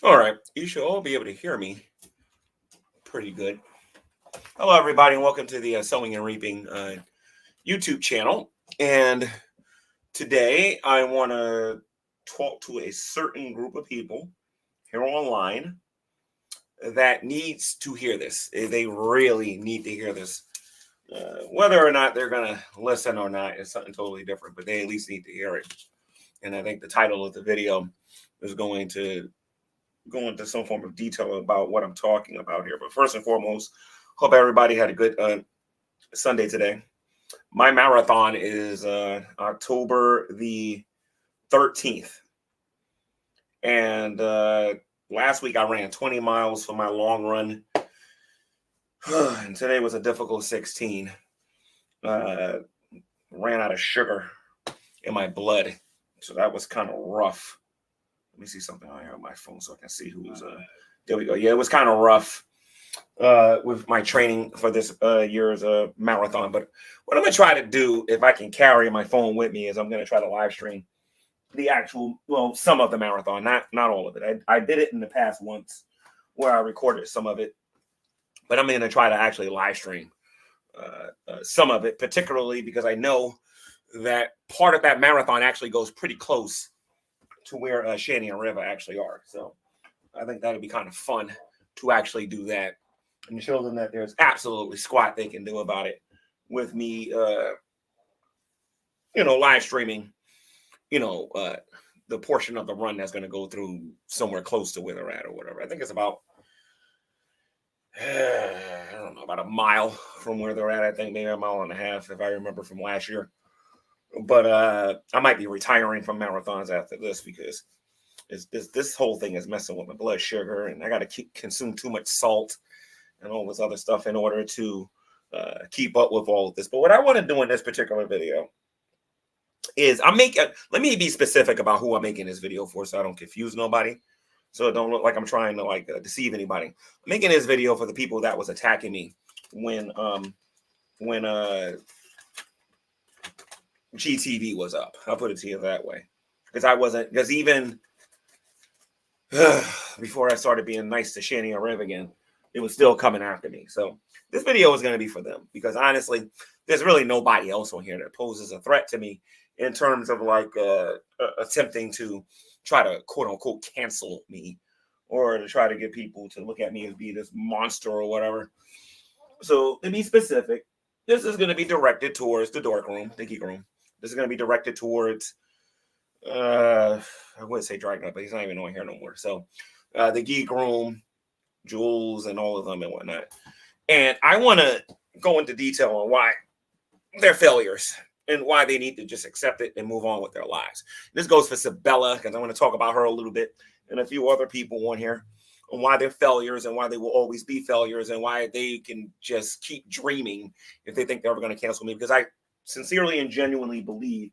All right, you should all be able to hear me pretty good. Hello, everybody, and welcome to the Sowing and Reaping YouTube channel. And today I want to talk to a certain group of people here online that needs to hear this. They really need to hear this. Whether or not they're going to listen or not is something totally different, but they at least need to hear it. And I think the title of the video is going to go into some form of detail about what I'm talking about here. But first and foremost, hope everybody had a good Sunday today. My marathon is October the 13th. And last week I ran 20 miles for my long run. And today was a difficult 16. Ran out of sugar in my blood. So that was kind of rough. Let me see something on here on my phone so I can see who's there we go. Yeah, it was kind of rough with my training for this year's marathon. But what I'm gonna try to do, if I can carry my phone with me, is I'm gonna try to live stream the actual, well, some of the marathon, not all of it. I did it in the past once where I recorded some of it, but I'm gonna try to actually live stream some of it, particularly because I know that part of that marathon actually goes pretty close to where Shanny and Rev actually are. So I think that'd be kind of fun to actually do that and show them that there's absolutely squat they can do about it with me, live streaming, the portion of the run that's going to go through somewhere close to where they're at or whatever. I think it's about, I don't know, about a mile from where they're at. I think maybe a mile and a half, if I remember from last year. But I might be retiring from marathons after this because this whole thing is messing with my blood sugar, and I got to consume too much salt and all this other stuff in order to keep up with all of this. But what I want to do in this particular video is let me be specific about who I'm making this video for so I don't confuse nobody. So it don't look like I'm trying to deceive anybody. I'm making this video for the people that was attacking me when GTV was up. I'll put it to you that way. Because even before I started being nice to Shanny and Rev again, it was still coming after me. So this video is going to be for them because honestly, there's really nobody else on here that poses a threat to me in terms of attempting to try to quote unquote cancel me or to try to get people to look at me as be this monster or whatever. So to be specific, this is going to be directed towards the dork room, the geek room. This is going to be directed towards, I wouldn't say Dragon, but he's not even on here no more. So the geek room, Jules, and all of them and whatnot. And I want to go into detail on why they're failures and why they need to just accept it and move on with their lives. This goes for Sabella, because I want to talk about her a little bit, and a few other people on here, and why they're failures and why they will always be failures and why they can just keep dreaming if they think they're ever going to cancel me. Because I sincerely and genuinely believe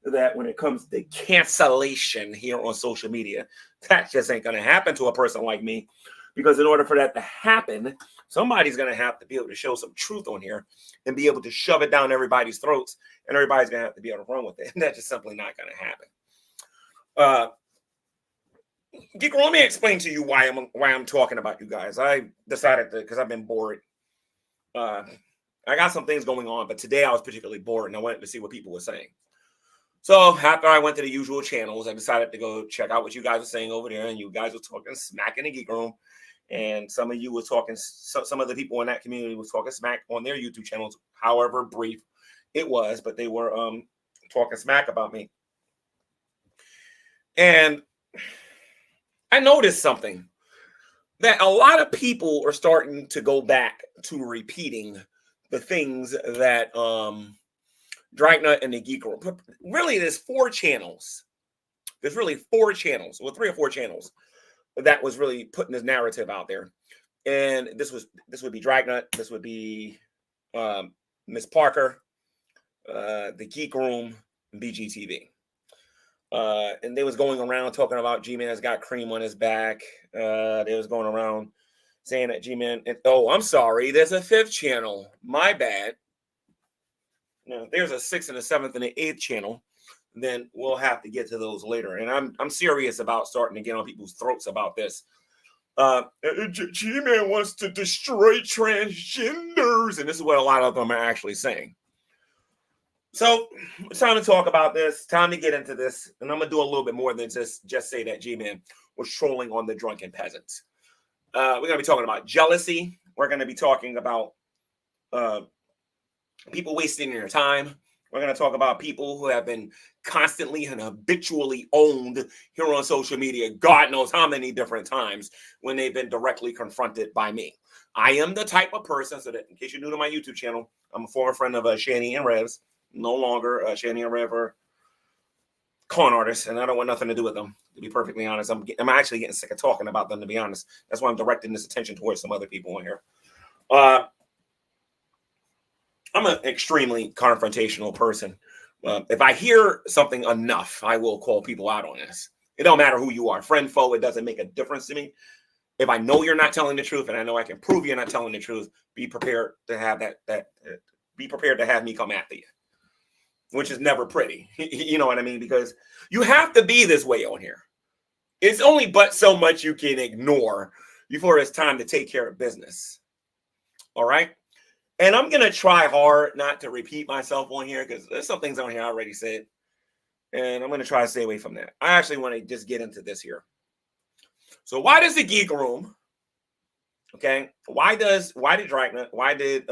that when it comes to cancellation here on social media, that just ain't going to happen to a person like me. Because in order for that to happen, somebody's going to have to be able to show some truth on here and be able to shove it down everybody's throats, and everybody's going to have to be able to run with it. And that's just simply not going to happen. Geek, let me explain to you why I'm talking about you guys. I decided to, because I've been bored. I got some things going on, but today I was particularly bored and I wanted to see what people were saying. So after I went to the usual channels, I decided to go check out what you guys were saying over there. And you guys were talking smack in the geek room. And some of you were talking, some of the people in that community was talking smack on their YouTube channels, however brief it was, but they were talking smack about me. And I noticed something, that a lot of people are starting to go back to repeating the things that Dragnut and the Geek Room. Really, there's 4 channels. There's really 4 channels, well, 3 or 4 channels that was really putting this narrative out there. And this would be Dragnut, this would be Miss Parker, the Geek Room, and BGTV. And they was going around talking about G-Man's got cream on his back. They was going around saying that G-Man, oh, I'm sorry, there's a 5th channel. My bad. Now, there's a 6th and a 7th and an 8th channel then we'll have to get to those later. And I'm serious about starting to get on people's throats about this. G-Man wants to destroy transgenders, and this is what a lot of them are actually saying. So it's time to talk about this. Time to get into this, and I'm gonna do a little bit more than just say that G-Man was trolling on the drunken peasants. We're gonna be talking about jealousy. We're gonna be talking about people wasting their time. We're going to talk about people who have been constantly and habitually owned here on social media, God knows how many different times, when they've been directly confronted by me. I am the type of person, so that in case you're new to my YouTube channel, I'm a former friend of Shanny and Rev's, no longer Shanny and Rev are con artists, and I don't want nothing to do with them, to be perfectly honest. I'm actually getting sick of talking about them, to be honest. That's why I'm directing this attention towards some other people in here. I'm an extremely confrontational person. If I hear something enough, I will call people out on this. It don't matter who you are, friend, foe, it doesn't make a difference to me. If I know you're not telling the truth and I know I can prove you're not telling the truth, be prepared to have be prepared to have me come after you, which is never pretty. You know what I mean? Because you have to be this way on here. It's only but so much you can ignore before it's time to take care of business. All right? And I'm going to try hard not to repeat myself on here, because there's some things on here I already said. And I'm going to try to stay away from that. I actually want to just get into this here. So why does the Geek Room, okay, why did Dragnet, why did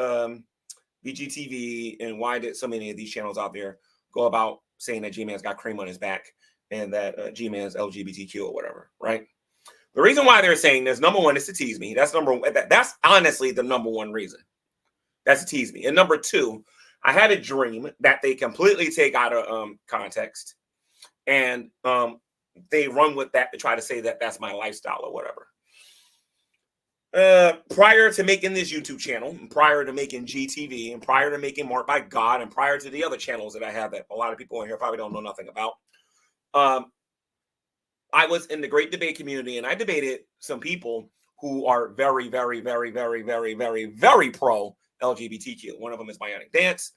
VGTV, and why did so many of these channels out there go about saying that G-Man's got cream on his back and that G-Man's LGBTQ or whatever, right? The reason why they're saying this, number one, is to tease me. That's that's honestly the number one reason. That's to tease me. And number two, I had a dream that they completely take out of context, and they run with that to try to say that that's my lifestyle or whatever. Prior to making this YouTube channel, and prior to making GTV, and prior to making Marked by God, and prior to the other channels that I have that a lot of people in here probably don't know nothing about, I was in the great debate community, and I debated some people who are very, very, very, very, very, very, very pro LGBTQ. One of them is Bionic Dance.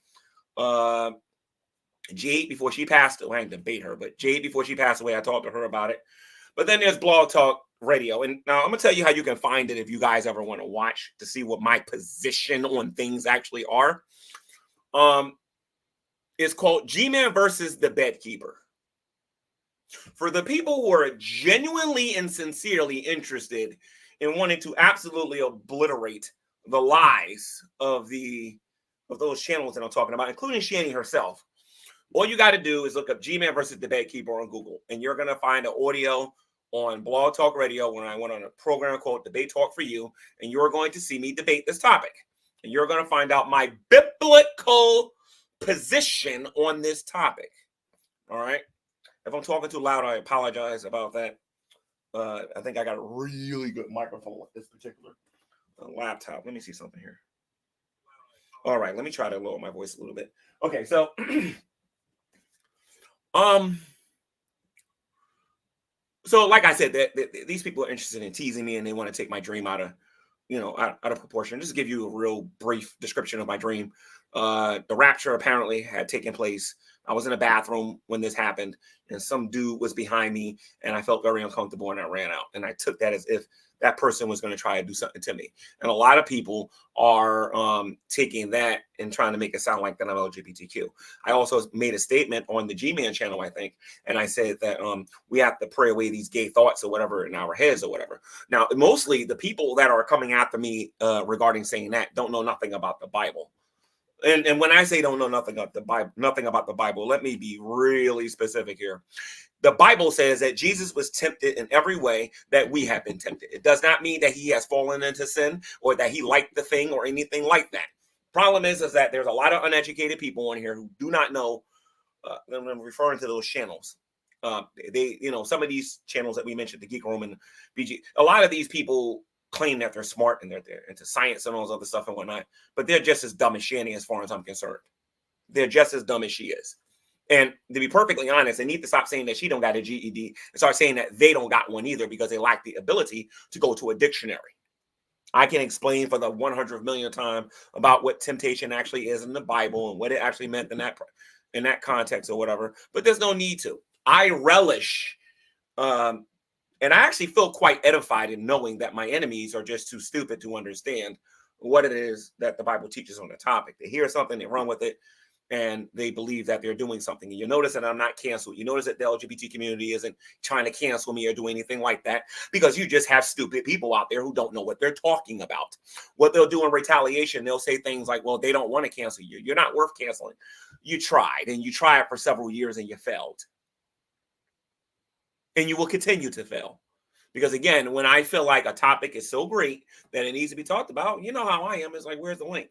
Jade, before she passed away, I didn't debate her, but Jade, before she passed away, I talked to her about it. But then there's Blog Talk Radio. And now I'm going to tell you how you can find it if you guys ever want to watch to see what my position on things actually are. It's called G-Man versus the Bedkeeper. For the people who are genuinely and sincerely interested in wanting to absolutely obliterate the lies of those channels that I'm talking about, including Shanny herself, all you got to do is look up G-Man versus the Bedkeeper on Google, and you're going to find an audio on Blog Talk Radio when I went on a program called Debate Talk for You, and you're going to see me debate this topic, and you're going to find out my biblical position on this topic. All right? If I'm talking too loud, I apologize about that. I think I got a really good microphone with this particular laptop. Let me see something here. All right, let me try to lower my voice a little bit. Okay, so so like I said, that these people are interested in teasing me, and they want to take my dream out of proportion. Just to give you a real brief description of my dream. The rapture apparently had taken place. I was in a bathroom when this happened, and some dude was behind me, and I felt very uncomfortable, and I ran out. And I took that as if that person was going to try to do something to me. And a lot of people are taking that and trying to make it sound like that I'm LGBTQ. I also made a statement on the G-Man channel, I think, and I said that we have to pray away these gay thoughts or whatever in our heads or whatever. Now, mostly the people that are coming after me regarding saying that don't know nothing about the Bible. And when I say don't know nothing about the Bible, let me be really specific here. The Bible says that Jesus was tempted in every way that we have been tempted. It does not mean that he has fallen into sin or that he liked the thing or anything like that. Problem is that there's a lot of uneducated people on here who do not know. I'm referring to those channels. Some of these channels that we mentioned, the Geek Room and BG, a lot of these people claim that they're smart and they're into science and all this other stuff and whatnot, but they're just as dumb as Shanny as far as I'm concerned. They're just as dumb as she is. And to be perfectly honest, they need to stop saying that she don't got a GED and start saying that they don't got one either, because they lack the ability to go to a dictionary. I can explain for the 100 millionth time about what temptation actually is in the Bible and what it actually meant in that. in that context or whatever, but there's no need to. I relish, and I actually feel quite edified in knowing that my enemies are just too stupid to understand what it is that the Bible teaches on the topic. They hear something, they run with it, and they believe that they're doing something. And you notice that I'm not canceled. You notice that the LGBT community isn't trying to cancel me or do anything like that, because you just have stupid people out there who don't know what they're talking about. What they'll do in retaliation, they'll say things like, well, they don't want to cancel you. You're not worth canceling. You tried, and you tried for several years and you failed. And you will continue to fail. Because again, when I feel like a topic is so great that it needs to be talked about, you know how I am. It's like, where's the link?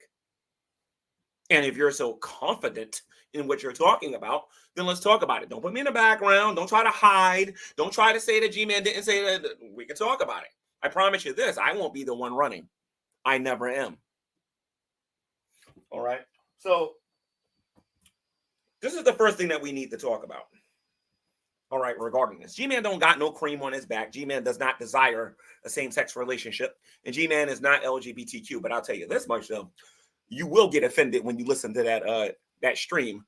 And if you're so confident in what you're talking about, then let's talk about it. Don't put me in the background. Don't try to hide. Don't try to say that G-Man didn't say that. We can talk about it. I promise you this. I won't be the one running. I never am. All right. So this is the first thing that we need to talk about. All right, regarding this. G-Man don't got no cream on his back. G-Man does not desire a same-sex relationship. And G-Man is not LGBTQ. But I'll tell you this much, though. You will get offended when you listen to that stream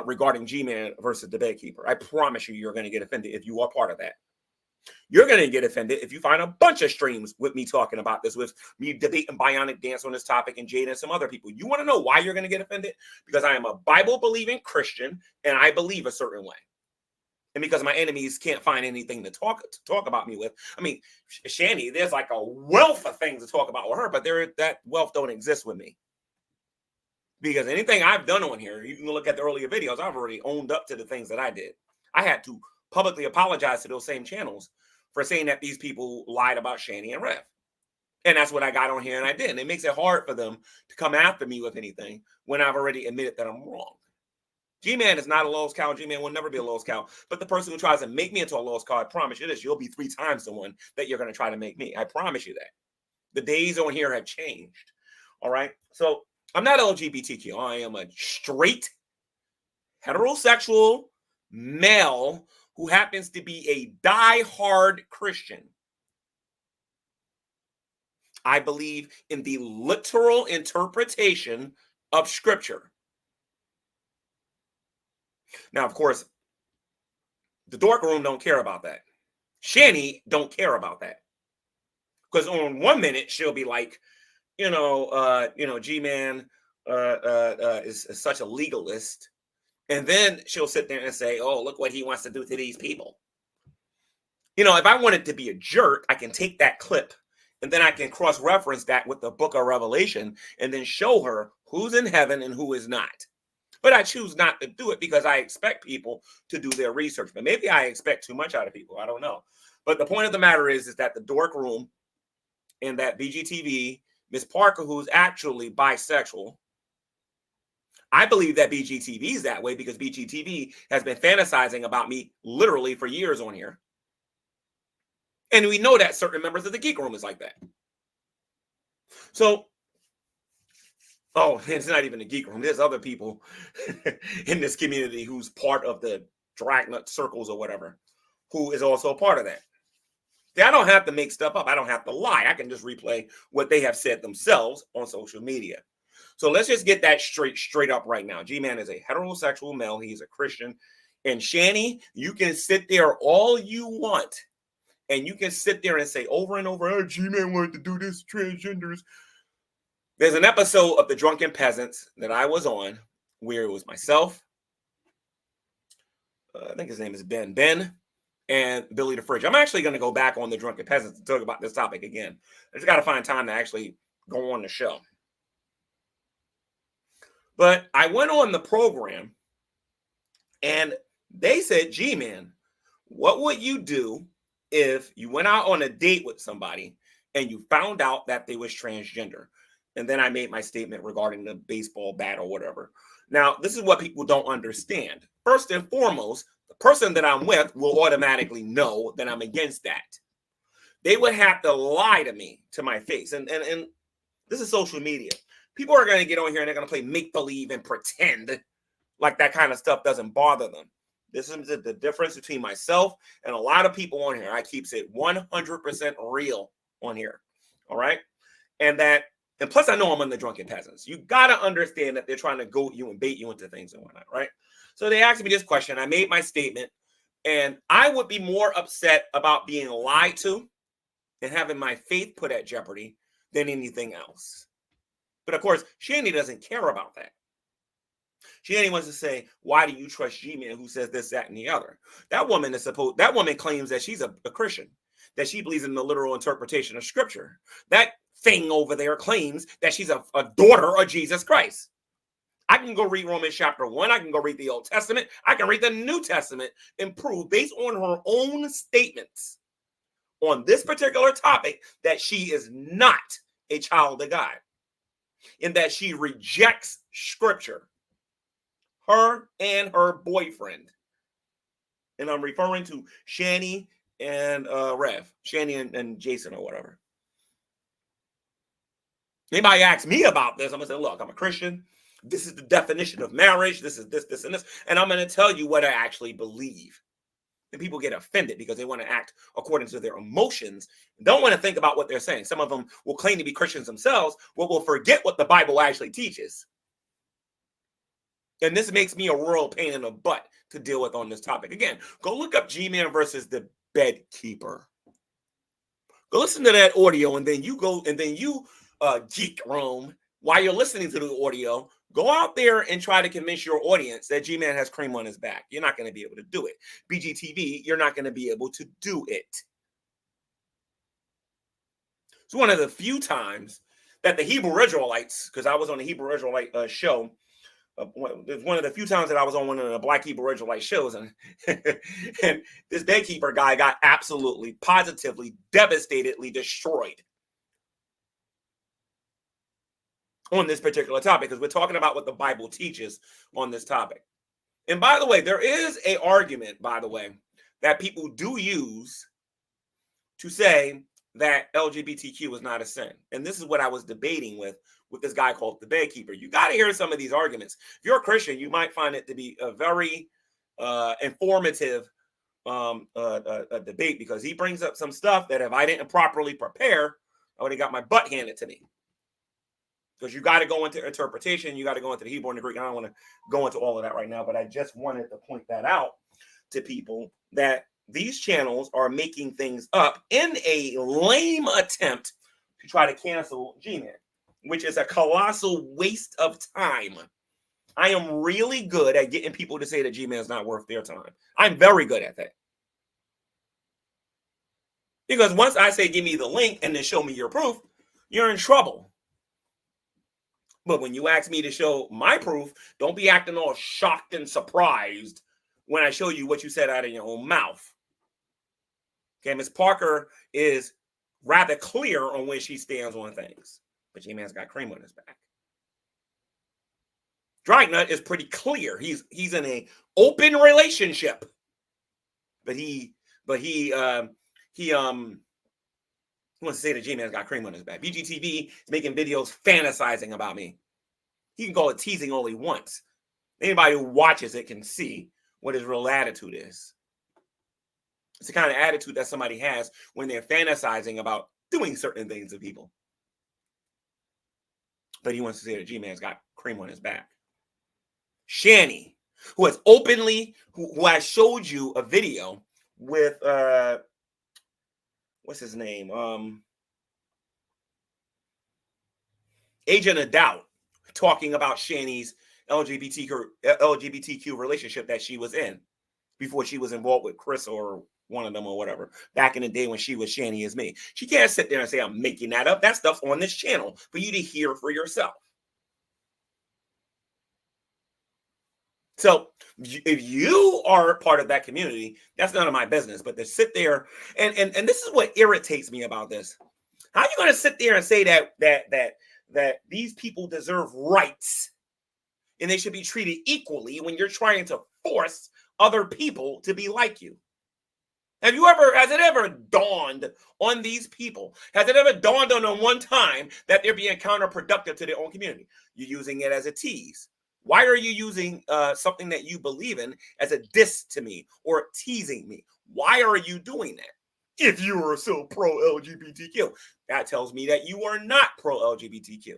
regarding G-Man versus the Bedkeeper. I promise you, you're going to get offended if you are part of that. You're going to get offended if you find a bunch of streams with me talking about this, with me debating Bionic Dance on this topic and Jade and some other people. You want to know why you're going to get offended? Because I am a Bible-believing Christian and I believe a certain way. And because my enemies can't find anything to talk about me with. I mean, Shanny, there's like a wealth of things to talk about with her, but that wealth don't exist with me. Because anything I've done on here, you can look at the earlier videos, I've already owned up to the things that I did. I had to publicly apologize to those same channels for saying that these people lied about Shanny and Rev. And that's what I got on here, and I did. And it makes it hard for them to come after me with anything when I've already admitted that I'm wrong. G-Man is not a lost cow. G-Man will never be a lost cow. But the person who tries to make me into a lost cow, I promise you this, you'll be 3 times the one that you're going to try to make me. I promise you that. The days on here have changed. All right? So I'm not LGBTQ. I am a straight, heterosexual male who happens to be a die-hard Christian. I believe in the literal interpretation of Scripture. Now, of course, the dork room don't care about that. Shanny don't care about that. Because on 1 minute, she'll be like, G-Man is such a legalist. And then she'll sit there and say, oh, look what he wants to do to these people. If I wanted to be a jerk, I can take that clip and then I can cross-reference that with the book of Revelation and then show her who's in heaven and who is not. But I choose not to do it because I expect people to do their research. But maybe I expect too much out of people. I don't know. But the point of the matter is that the dork room and that BGTV, Miss Parker, who's actually bisexual, I believe that BGTV is that way because BGTV has been fantasizing about me literally for years on here. And we know that certain members of the Geek Room is like that. So, it's not even the Geek Room. There's other people in this community who's part of the Dragnet circles or whatever, who is also a part of that. I don't have to make stuff up. I don't have to lie. I can just replay what they have said themselves on social media. So let's just get that straight up right now. G-Man is a heterosexual male. He's a Christian. And Shanny, you can sit there all you want. And you can sit there and say over and over, oh, G-Man wanted to do this, transgenders. There's an episode of The Drunken Peasants that I was on where it was myself. I think his name is Ben, and Billy the Fridge. I'm actually going to go back on The Drunken Peasants to talk about this topic again. I just got to find time to actually go on the show. But I went on the program and they said, G-Man, what would you do if you went out on a date with somebody and you found out that they was transgender? And then I made my statement regarding the baseball bat or whatever. Now, this is what people don't understand. First and foremost, the person that I'm with will automatically know that I'm against that. They would have to lie to me to my face. And this is social media. People are going to get on here and they're going to play make-believe and pretend like that kind of stuff doesn't bother them. This is the difference between myself and a lot of people on here. I keeps it 100% real on here. All right. And plus I know I'm on The Drunken Peasants. You got to understand that they're trying to goat you and bait you into things and whatnot. Right. So they asked me this question. I made my statement, and I would be more upset about being lied to and having my faith put at jeopardy than anything else. But of course, Shanny doesn't care about that. Shanny wants to say, why do you trust G-Man who says this, that, and the other? That woman claims that she's a Christian, that she believes in the literal interpretation of scripture. That thing over there claims that she's a daughter of Jesus Christ. I can go read Romans chapter 1. I can go read the Old Testament. I can read the New Testament and prove based on her own statements on this particular topic that she is not a child of God and that she rejects scripture. Her and her boyfriend. And I'm referring to Shanny and Rev. Shanny and Jason or whatever. Anybody asks me about this, I'm going to say, look, I'm a Christian. This is the definition of marriage. This is this, and this. And I'm going to tell you what I actually believe. And people get offended because they want to act according to their emotions. Don't want to think about what they're saying. Some of them will claim to be Christians themselves, but will forget what the Bible actually teaches. And this makes me a royal pain in the butt to deal with on this topic. Again, go look up G-Man versus the Bedkeeper. Go listen to that audio, and then you geek roam while you're listening to the audio. Go out there and try to convince your audience that G-Man has cream on his back. You're not going to be able to do it. BGTV, you're not going to be able to do it. It's one of the few times that the Hebrew Israelites, because I was on the Hebrew Israelite show, it's one of the few times that I was on one of the Black Hebrew Israelite shows, and and this Bedkeeper guy got absolutely, positively, devastatedly destroyed on this particular topic, because we're talking about what the Bible teaches on this topic. And by the way, there is an argument, by the way, that people do use to say that LGBTQ is not a sin. And this is what I was debating with this guy called the Bedkeeper. You got to hear some of these arguments. If you're a Christian, you might find it to be a very informative debate, because he brings up some stuff that if I didn't properly prepare, I would have got my butt handed to me. Because you got to go into interpretation, you got to go into the Hebrew and the Greek. I don't want to go into all of that right now, but I just wanted to point that out to people, that these channels are making things up in a lame attempt to try to cancel G-Man, which is a colossal waste of time. I am really good at getting people to say that G-Man is not worth their time. I'm very good at that. Because once I say, give me the link and then show me your proof, you're in trouble. But when you ask me to show my proof, don't be acting all shocked and surprised when I show you what you said out of your own mouth. Okay, Ms. Parker is rather clear on where she stands on things, but G-Man's got cream on his back. Dragnut is pretty clear. He's in a open relationship, but he wants to say that G-Man's got cream on his back. BGTV is making videos fantasizing about me. He can call it teasing all he wants. Anybody who watches it can see what his real attitude is. It's the kind of attitude that somebody has when they're fantasizing about doing certain things to people. But he wants to say that G-Man's got cream on his back. Shanny, who has openly, who I showed you a video with, what's his name? Agent of Doubt, talking about Shanny's LGBTQ relationship that she was in before she was involved with Chris or one of them or whatever, back in the day when she was Shanny as me. She can't sit there and say, I'm making that up. That stuff's on this channel for you to hear for yourself. So if you are part of that community, that's none of my business. But to sit there, and this is what irritates me about this. How are you going to sit there and say that these people deserve rights and they should be treated equally when you're trying to force other people to be like you? Has it ever dawned on these people? Has it ever dawned on them one time that they're being counterproductive to their own community? You're using it as a tease. Why are you using something that you believe in as a diss to me or teasing me? Why are you doing that? If you are so pro-LGBTQ, that tells me that you are not pro-LGBTQ.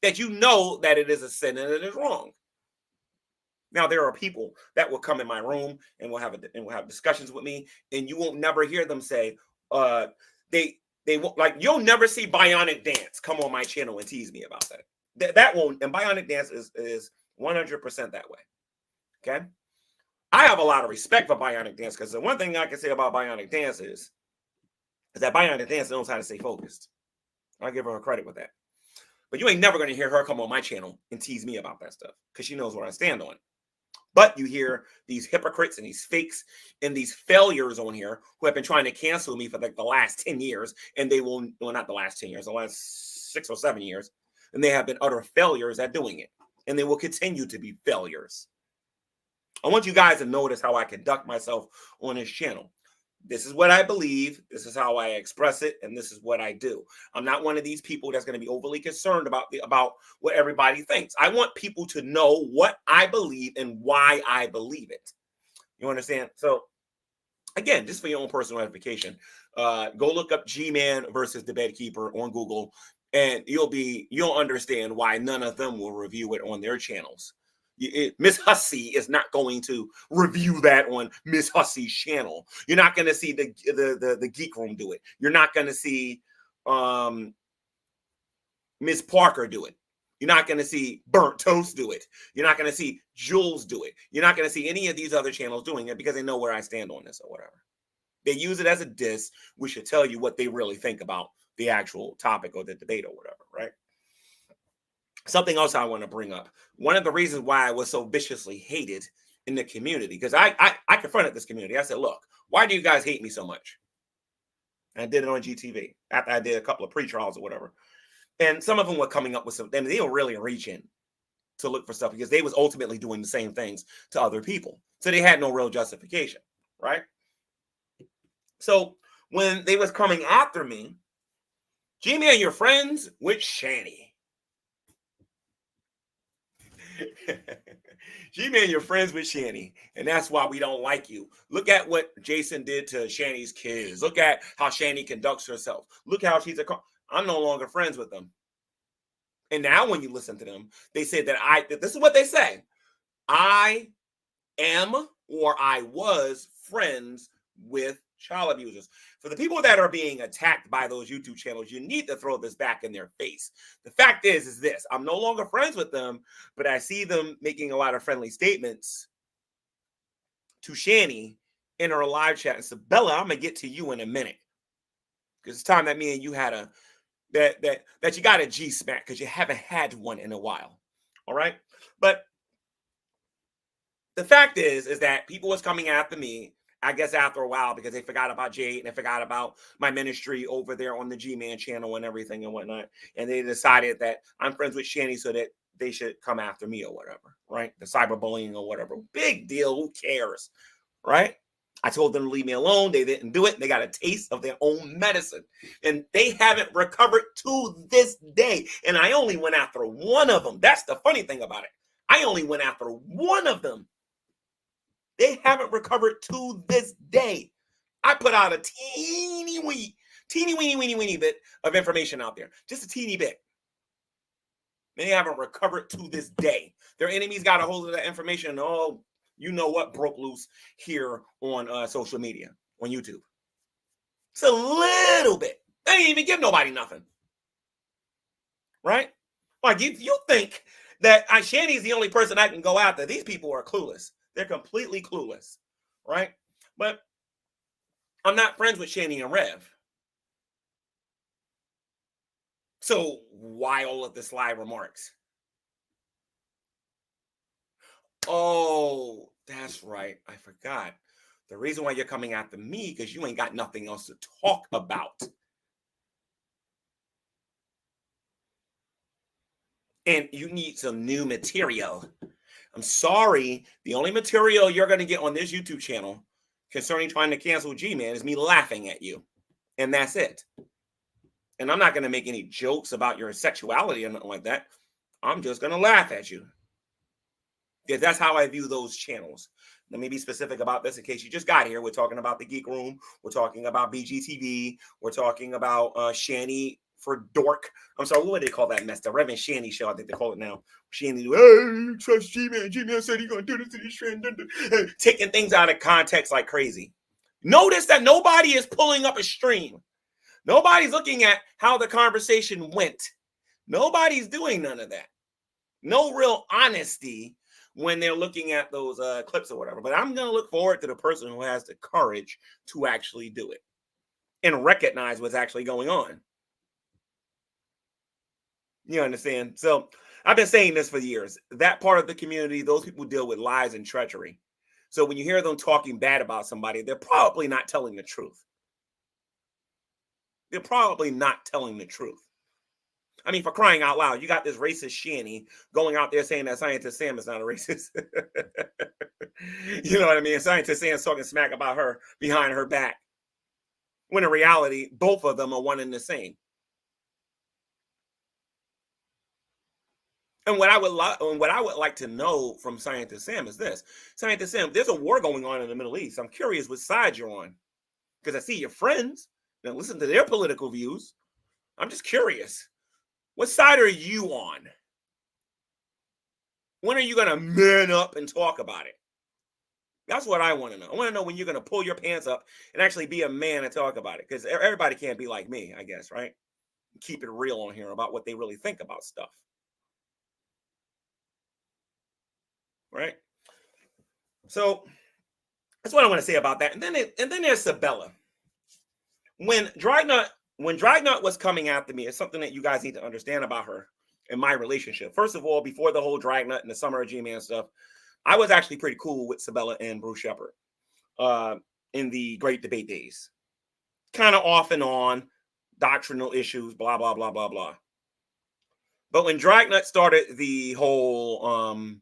That you know that it is a sin and it is wrong. Now, there are people that will come in my room and will have discussions with me, and you won't never hear them say, they won't, like, you'll never see Bionic Dance come on my channel and tease me about that. That won't, and Bionic Dance is 100% that way. Okay. I have a lot of respect for Bionic Dance, because the one thing I can say about Bionic Dance is that Bionic Dance knows how to stay focused. I'll give her credit with that. But you ain't never going to hear her come on my channel and tease me about that stuff, because she knows where I stand on it. But you hear these hypocrites and these fakes and these failures on here who have been trying to cancel me for like the last 10 years. And they will, well, not the last 10 years, the last 6 or 7 years. And they have been utter failures at doing it. And they will continue to be failures. I want you guys to notice how I conduct myself on this channel. This is what I believe. This is how I express it. And this is what I do. I'm not one of these people that's going to be overly concerned about what everybody thinks. I want people to know what I believe and why I believe it. You understand? So again, just for your own personal edification, go look up G-Man versus the Bedkeeper on Google, and you'll understand why none of them will review it on their channels. Miss Hussey is not going to review that on Miss Hussey's channel. You're not going to see the Geek Room do it. You're not going to see Miss Parker do it. You're not going to see Burnt Toast do it. You're not going to see Jules do it. You're not going to see any of these other channels doing it, because they know where I stand on this or whatever. They use it as a diss, which should tell you what they really think about the actual topic or the debate or whatever, right? Something else I want to bring up. One of the reasons why I was so viciously hated in the community, because I confronted this community. I said, look, why do you guys hate me so much? And I did it on GTV after I did a couple of pre-trials or whatever. And some of them were coming up with some, they were really reaching to look for stuff, because they was ultimately doing the same things to other people. So they had no real justification, right? So when they was coming after me, G-Man, you're friends with Shanny. G-Man, you're friends with Shanny, and that's why we don't like you. Look at what Jason did to Shanny's kids. Look at how Shanny conducts herself. Look how she's I'm no longer friends with them. And now when you listen to them, they say that this is what they say. I am, or I was, friends with child abusers. For the people that are being attacked by those YouTube channels, you need to throw this back in their face. The fact is this: I'm no longer friends with them, but I see them making a lot of friendly statements to Shanny in her live chat. And Sabella, I'm gonna get to you in a minute, because it's time that me and you had that you got a G smack, because you haven't had one in a while. All right, but the fact is that people was coming after me, I guess after a while, because they forgot about Jade and they forgot about my ministry over there on the G-Man channel and everything and whatnot. And they decided that I'm friends with Shanny, so that they should come after me or whatever, right? The cyberbullying or whatever. Big deal. Who cares, right? I told them to leave me alone. They didn't do it. They got a taste of their own medicine. And they haven't recovered to this day. And I only went after one of them. That's the funny thing about it. I only went after one of them. They haven't recovered to this day. I put out a teeny weeny bit of information out there. Just a teeny bit. They haven't recovered to this day. Their enemies got a hold of that information. And, oh, you know what broke loose here on social media, on YouTube. It's a little bit. They didn't even give nobody nothing. Right? Like, you think that Shanny's the only person I can go after. These people are clueless. They're completely clueless, right? But I'm not friends with Shanny and Rev. So why all of the sly remarks? Oh, that's right. I forgot. The reason why you're coming after me, because you ain't got nothing else to talk about. And you need some new material. I'm sorry. The only material you're going to get on this YouTube channel concerning trying to cancel G-Man is me laughing at you. And that's it. And I'm not going to make any jokes about your sexuality or nothing like that. I'm just going to laugh at you. Because that's how I view those channels. Let me be specific about this in case you just got here. We're talking about the Geek Room. We're talking about BGTV. We're talking about Shanny for dork. I'm sorry, what do they call that mess? The Rev and Shanny show, I think they call it now. Shanny, hey, trust G-Man. G-Man said he's going to do this to this friend. Taking things out of context like crazy. Notice that nobody is pulling up a stream. Nobody's looking at how the conversation went. Nobody's doing none of that. No real honesty when they're looking at those clips or whatever. But I'm going to look forward to the person who has the courage to actually do it and recognize what's actually going on. You understand? So I've been saying this for years. That part of the community, those people deal with lies and treachery. So when you hear them talking bad about somebody, they're probably not telling the truth. They're probably not telling the truth. I mean, for crying out loud, you got this racist Shanny going out there saying that Scientist Sam is not a racist. You know what I mean? Scientist Sam's talking smack about her behind her back. When in reality, both of them are one and the same. And what I would like to know from Scientist Sam is this. Scientist Sam, there's a war going on in the Middle East. I'm curious which side you're on. Because I see your friends. Now listen to their political views. I'm just curious. What side are you on? When are you going to man up and talk about it? That's what I want to know. I want to know when you're going to pull your pants up and actually be a man and talk about it. Because everybody can't be like me, I guess, right? Keep it real on here about what they really think about stuff. Right? So that's what I want to say about that. And then there's Sabella. When Dragnut was coming after me, it's something that you guys need to understand about her and my relationship. First of all, before the whole Dragnut and the Summer of G-Man stuff, I was actually pretty cool with Sabella and Bruce Shepard in the Great Debate days. Kind of off and on, doctrinal issues, blah, blah, blah, blah, blah. But when Dragnut started the whole, no,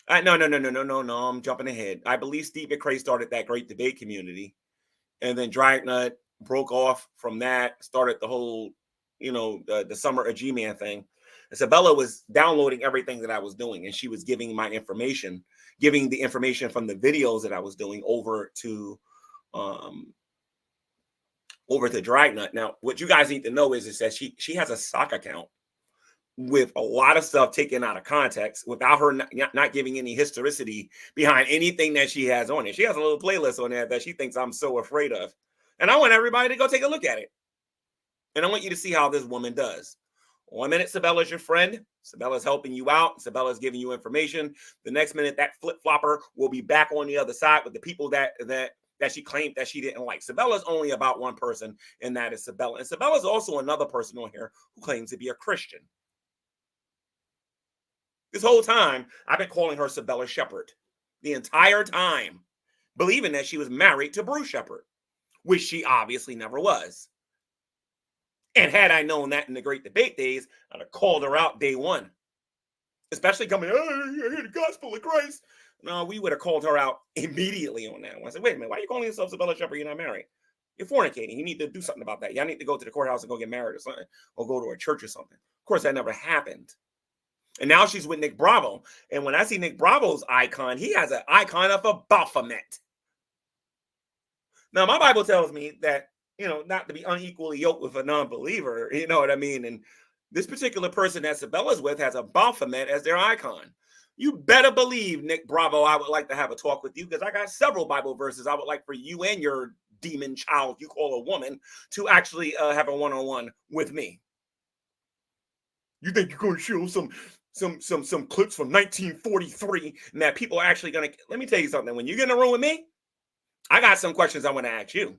I'm jumping ahead. I believe Steve McCrae started that Great Debate community. And then Dragnut broke off from that, started the whole, the Summer of G-Man thing. And Sabella was downloading everything that I was doing, and she was giving my information, giving the information from the videos that I was doing over to Dragnut. Now, what you guys need to know is that she has a sock account with a lot of stuff taken out of context without her not giving any historicity behind anything that she has on it. She has a little playlist on there that she thinks I'm so afraid of. And I want everybody to go take a look at it. And I want you to see how this woman does. 1 minute, Sabella's your friend. Sabella's helping you out. Sabella's giving you information. The next minute, that flip-flopper will be back on the other side with the people that she claimed that she didn't like. Sabella's only about one person, and that is Sabella. And Sabella's also another person on here who claims to be a Christian. This whole time, I've been calling her Sabella Shepard. The entire time, believing that she was married to Bruce Shepard, which she obviously never was. And had I known that in the Great Debate days, I'd have called her out day one. Especially coming, hey, I hear the gospel of Christ. No, we would have called her out immediately on that one. I said, wait a minute, why are you calling yourself Sabella Shepard? You're not married. You're fornicating. You need to do something about that. Y'all need to go to the courthouse and go get married or something, or go to a church or something. Of course, that never happened. And now she's with Nick Bravo. And when I see Nick Bravo's icon, he has an icon of a Baphomet. Now, my Bible tells me that, not to be unequally yoked with a non-believer, you know what I mean? And this particular person that Sabella's with has a Baphomet as their icon. You better believe, Nick Bravo, I would like to have a talk with you because I got several Bible verses I would like for you and your demon child you call a woman to actually have a one-on-one with me. You think you're going to show some clips from 1943 and that people are actually going to... Let me tell you something. When you get in a room with me, I got some questions I want to ask you.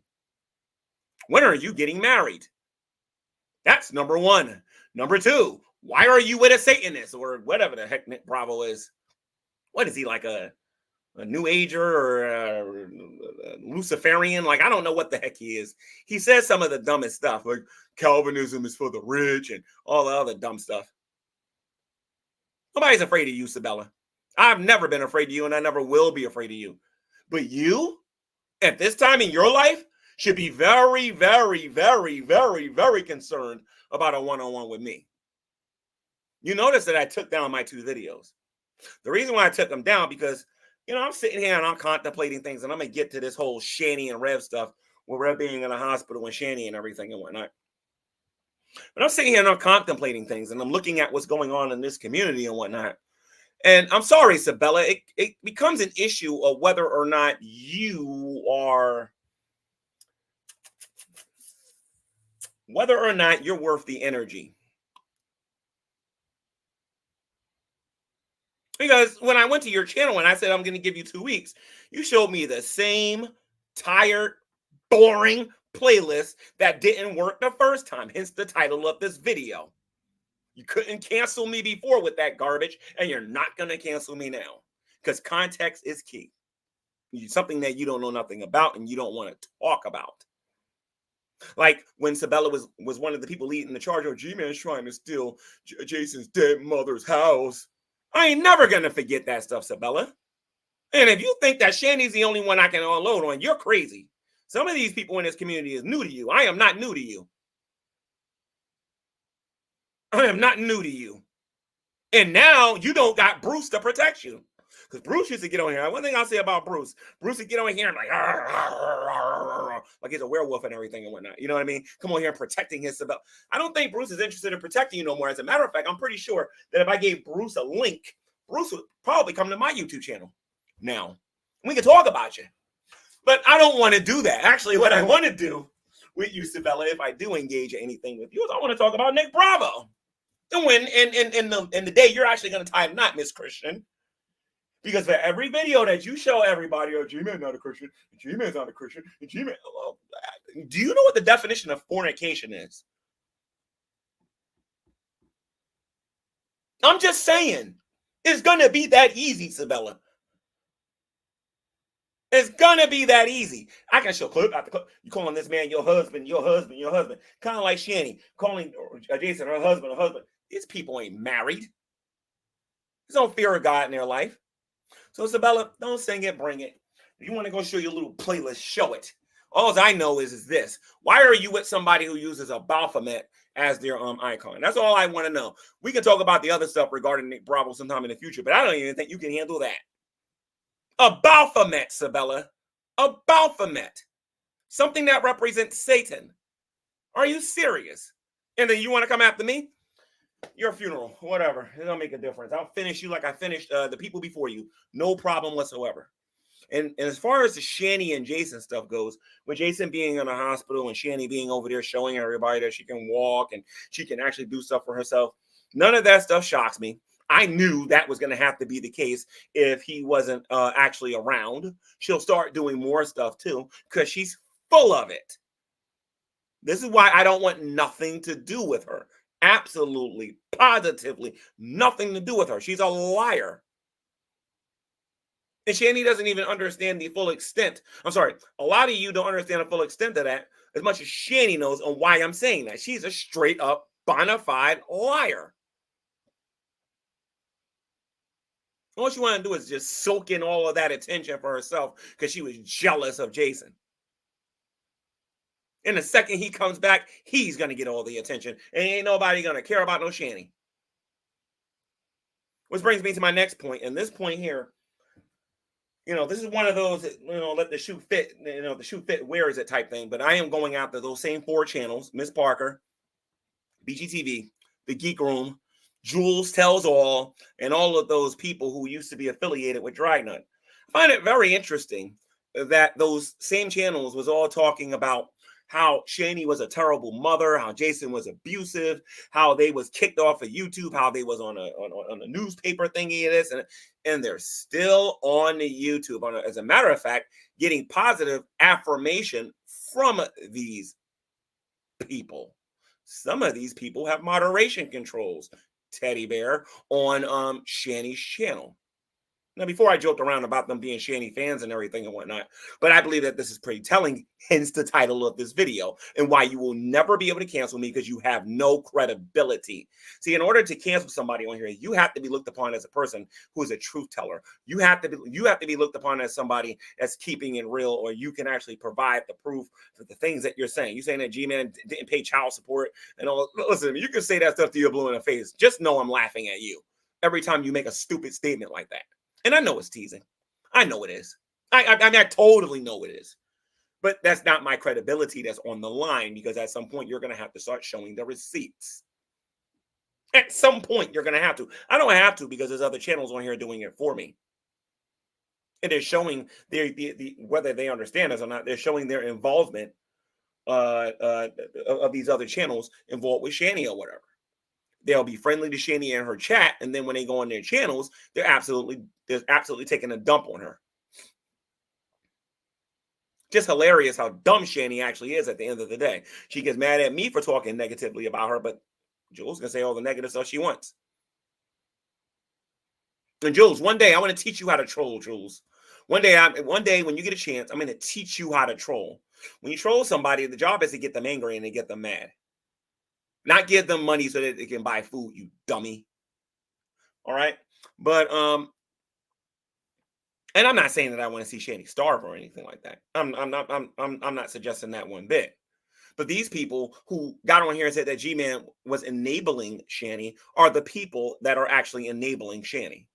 When are you getting married? That's number one. Number two, why are you with a Satanist or whatever the heck Nick Bravo is? What is he, like a New Ager or a Luciferian? Like, I don't know what the heck he is. He says some of the dumbest stuff, like Calvinism is for the rich and all the other dumb stuff. Nobody's afraid of you, Sabella. I've never been afraid of you, and I never will be afraid of you. But you, at this time in your life, should be very, very, very, very, very concerned about a one-on-one with me. You notice that I took down my 2 videos. The reason why I took them down, because, I'm sitting here and I'm contemplating things, and I'm going to get to this whole Shanny and Rev stuff, with Rev being in a hospital and Shanny and everything and whatnot. But I'm sitting here and I'm contemplating things and I'm looking at what's going on in this community and whatnot. And I'm sorry, Sabella, it becomes an issue of whether or not you're worth the energy. Because when I went to your channel and I said I'm going to give you 2 weeks, you showed me the same tired, boring playlist that didn't work the first time, hence the title of this video. You couldn't cancel me before with that garbage, and you're not going to cancel me now because context is key. Something that you don't know nothing about and you don't want to talk about. Like when Sabella was one of the people leading the charge, oh, G-Man's trying to steal Jason's dead mother's house. I ain't never going to forget that stuff, Sabella. And if you think that Shanny's the only one I can unload on, you're crazy. Some of these people in this community is new to you. I am not new to you. I am not new to you. And now you don't got Bruce to protect you. Because Bruce used to get on here. One thing I'll say about Bruce would get on here and like he's a werewolf and everything and whatnot. You know what I mean? Come on here and protecting his Sabella. I don't think Bruce is interested in protecting you no more. As a matter of fact, I'm pretty sure that if I gave Bruce a link, Bruce would probably come to my YouTube channel. Now, we can talk about you. But I don't want to do that. Actually, what I want to do with you, Sabella, if I do engage in anything with you, is I want to talk about Nick Bravo. And when in the day you're actually going to tie a knot, Miss Christian. Because for every video that you show everybody, oh, G-Man's not a Christian, G-Man's not a Christian, G-Man, oh, do you know what the definition of fornication is? I'm just saying, it's going to be that easy, Sabella. It's going to be that easy. I can show clip after clip. You calling this man your husband, your husband, your husband. Kind of like Shanny calling Jason her husband, her husband. These people ain't married. There's no fear of God in their life. So, Sabella, don't sing it, bring it. If you want to go show your little playlist, show it. All I know is this. Why are you with somebody who uses a Baphomet as their icon? That's all I want to know. We can talk about the other stuff regarding Nick Bravo sometime in the future, but I don't even think you can handle that. A Baphomet, Sabella. A Baphomet. Something that represents Satan. Are you serious? And then you want to come after me? Your funeral, whatever. It don't make a difference. I'll finish you like I finished the people before you. No problem whatsoever. And as far as the Shanny and Jason stuff goes, with Jason being in a hospital and Shanny being over there showing everybody that she can walk and she can actually do stuff for herself, none of that stuff shocks me. I knew that was going to have to be the case if he wasn't actually around. She'll start doing more stuff too because she's full of it. This is why I don't want nothing to do with her. Absolutely, positively, nothing to do with her. She's a liar. And Shanny doesn't even understand the full extent. I'm sorry, a lot of you don't understand the full extent of that as much as Shanny knows on why I'm saying that. She's a straight up bona fide liar. All she wanted to do is just soak in all of that attention for herself because she was jealous of Jason. And the second he comes back, he's going to get all the attention. And ain't nobody going to care about no Shanny. Which brings me to my next point. And this point here, this is one of those, let the shoe fit, the shoe fit, where is it type thing. But I am going after those same 4 channels, Miss Parker, BGTV, The Geek Room, Jules Tells All, and all of those people who used to be affiliated with Dragnut. I find it very interesting that those same channels was all talking about how Shanny was a terrible mother, how Jason was abusive, how they was kicked off of YouTube, how they was on a newspaper thingy, this and they're still on the YouTube. As a matter of fact, getting positive affirmation from these people. Some of these people have moderation controls, Teddy Bear, on Shanny's channel. Now, before I joked around about them being Shanny fans and everything and whatnot, but I believe that this is pretty telling, hence the title of this video, and why you will never be able to cancel me because you have no credibility. See, in order to cancel somebody on here, you have to be looked upon as a person who is a truth teller. You have to be looked upon as somebody that's keeping it real, or you can actually provide the proof for the things that you're saying. You're saying that G-Man didn't pay child support and all. Listen, you can say that stuff to your blue in the face. Just know I'm laughing at you every time you make a stupid statement like that. And I know it's teasing. I know it is. I totally know it is. But that's not my credibility that's on the line, because at some point you're going to have to start showing the receipts. At some point you're going to have to. I don't have to, because there's other channels on here doing it for me. And they're showing whether they understand us or not, they're showing their involvement of these other channels involved with Shanny or whatever. They'll be friendly to Shanny in her chat, and then when they go on their channels, they're absolutely taking a dump on her. Just hilarious how dumb Shanny actually is at the end of the day. She gets mad at me for talking negatively about her, but Jules can say all the negative stuff she wants. And Jules, one day I want to teach you how to troll, Jules. One day when you get a chance, I'm going to teach you how to troll. When you troll somebody, the job is to get them angry and to get them mad. Not give them money so that they can buy food, you dummy. All right? But and I'm not saying that I want to see Shanny starve or anything like that. I'm not suggesting that one bit. But these people who got on here and said that G-Man was enabling Shanny are the people that are actually enabling Shanny.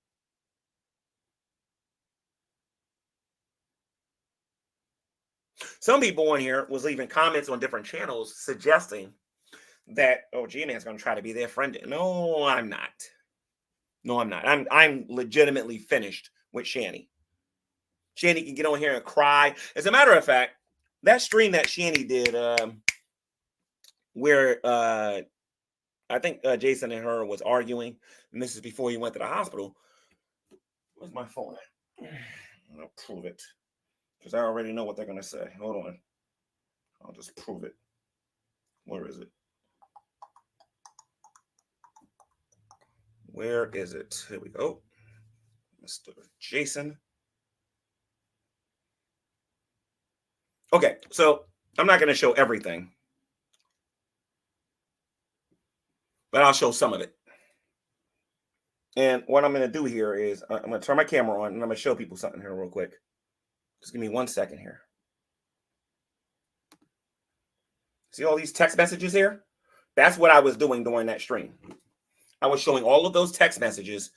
Some people on here was leaving comments on different channels suggesting that, oh, G-Man's going to try to be their friend. No, I'm not. No, I'm not. I'm legitimately finished with Shanny. Shanny can get on here and cry. As a matter of fact, that stream that Shanny did, where I think Jason and her was arguing, and this is before he went to the hospital. Where's my phone at? I'll prove it, because I already know what they're going to say. Hold on. I'll just prove it. Where is it? Where is it? Here we go. Mr. Jason. Okay, so I'm not going to show everything, but I'll show some of it. And what I'm going to do here is I'm going to turn my camera on, and I'm going to show people something here real quick. Just give me 1 second here. See all these text messages here? That's what I was doing during that stream. I was showing all of those text messages.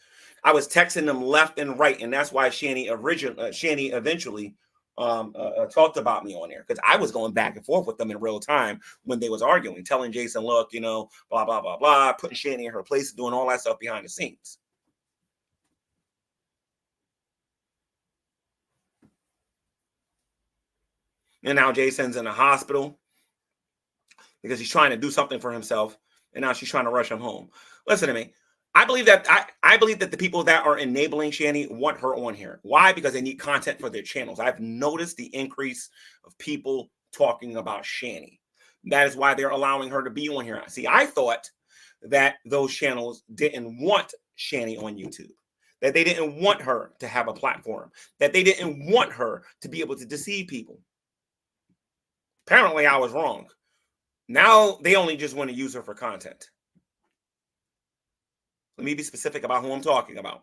I was texting them left and right, and that's why Shanny eventually talked about me on there, because I was going back and forth with them in real time when they was arguing, telling Jason, look, blah, blah, blah, blah, putting Shanny in her place, doing all that stuff behind the scenes. And now Jason's in the hospital because he's trying to do something for himself, and now she's trying to rush him home. Listen to me. I believe that the people that are enabling Shanny want her on here. Why? Because they need content for their channels. I've noticed the increase of people talking about Shanny. That is why they're allowing her to be on here. See, I thought that those channels didn't want Shanny on YouTube, that they didn't want her to have a platform, that they didn't want her to be able to deceive people. Apparently, I was wrong. Now they only just want to use her for content. Let me be specific about who I'm talking about.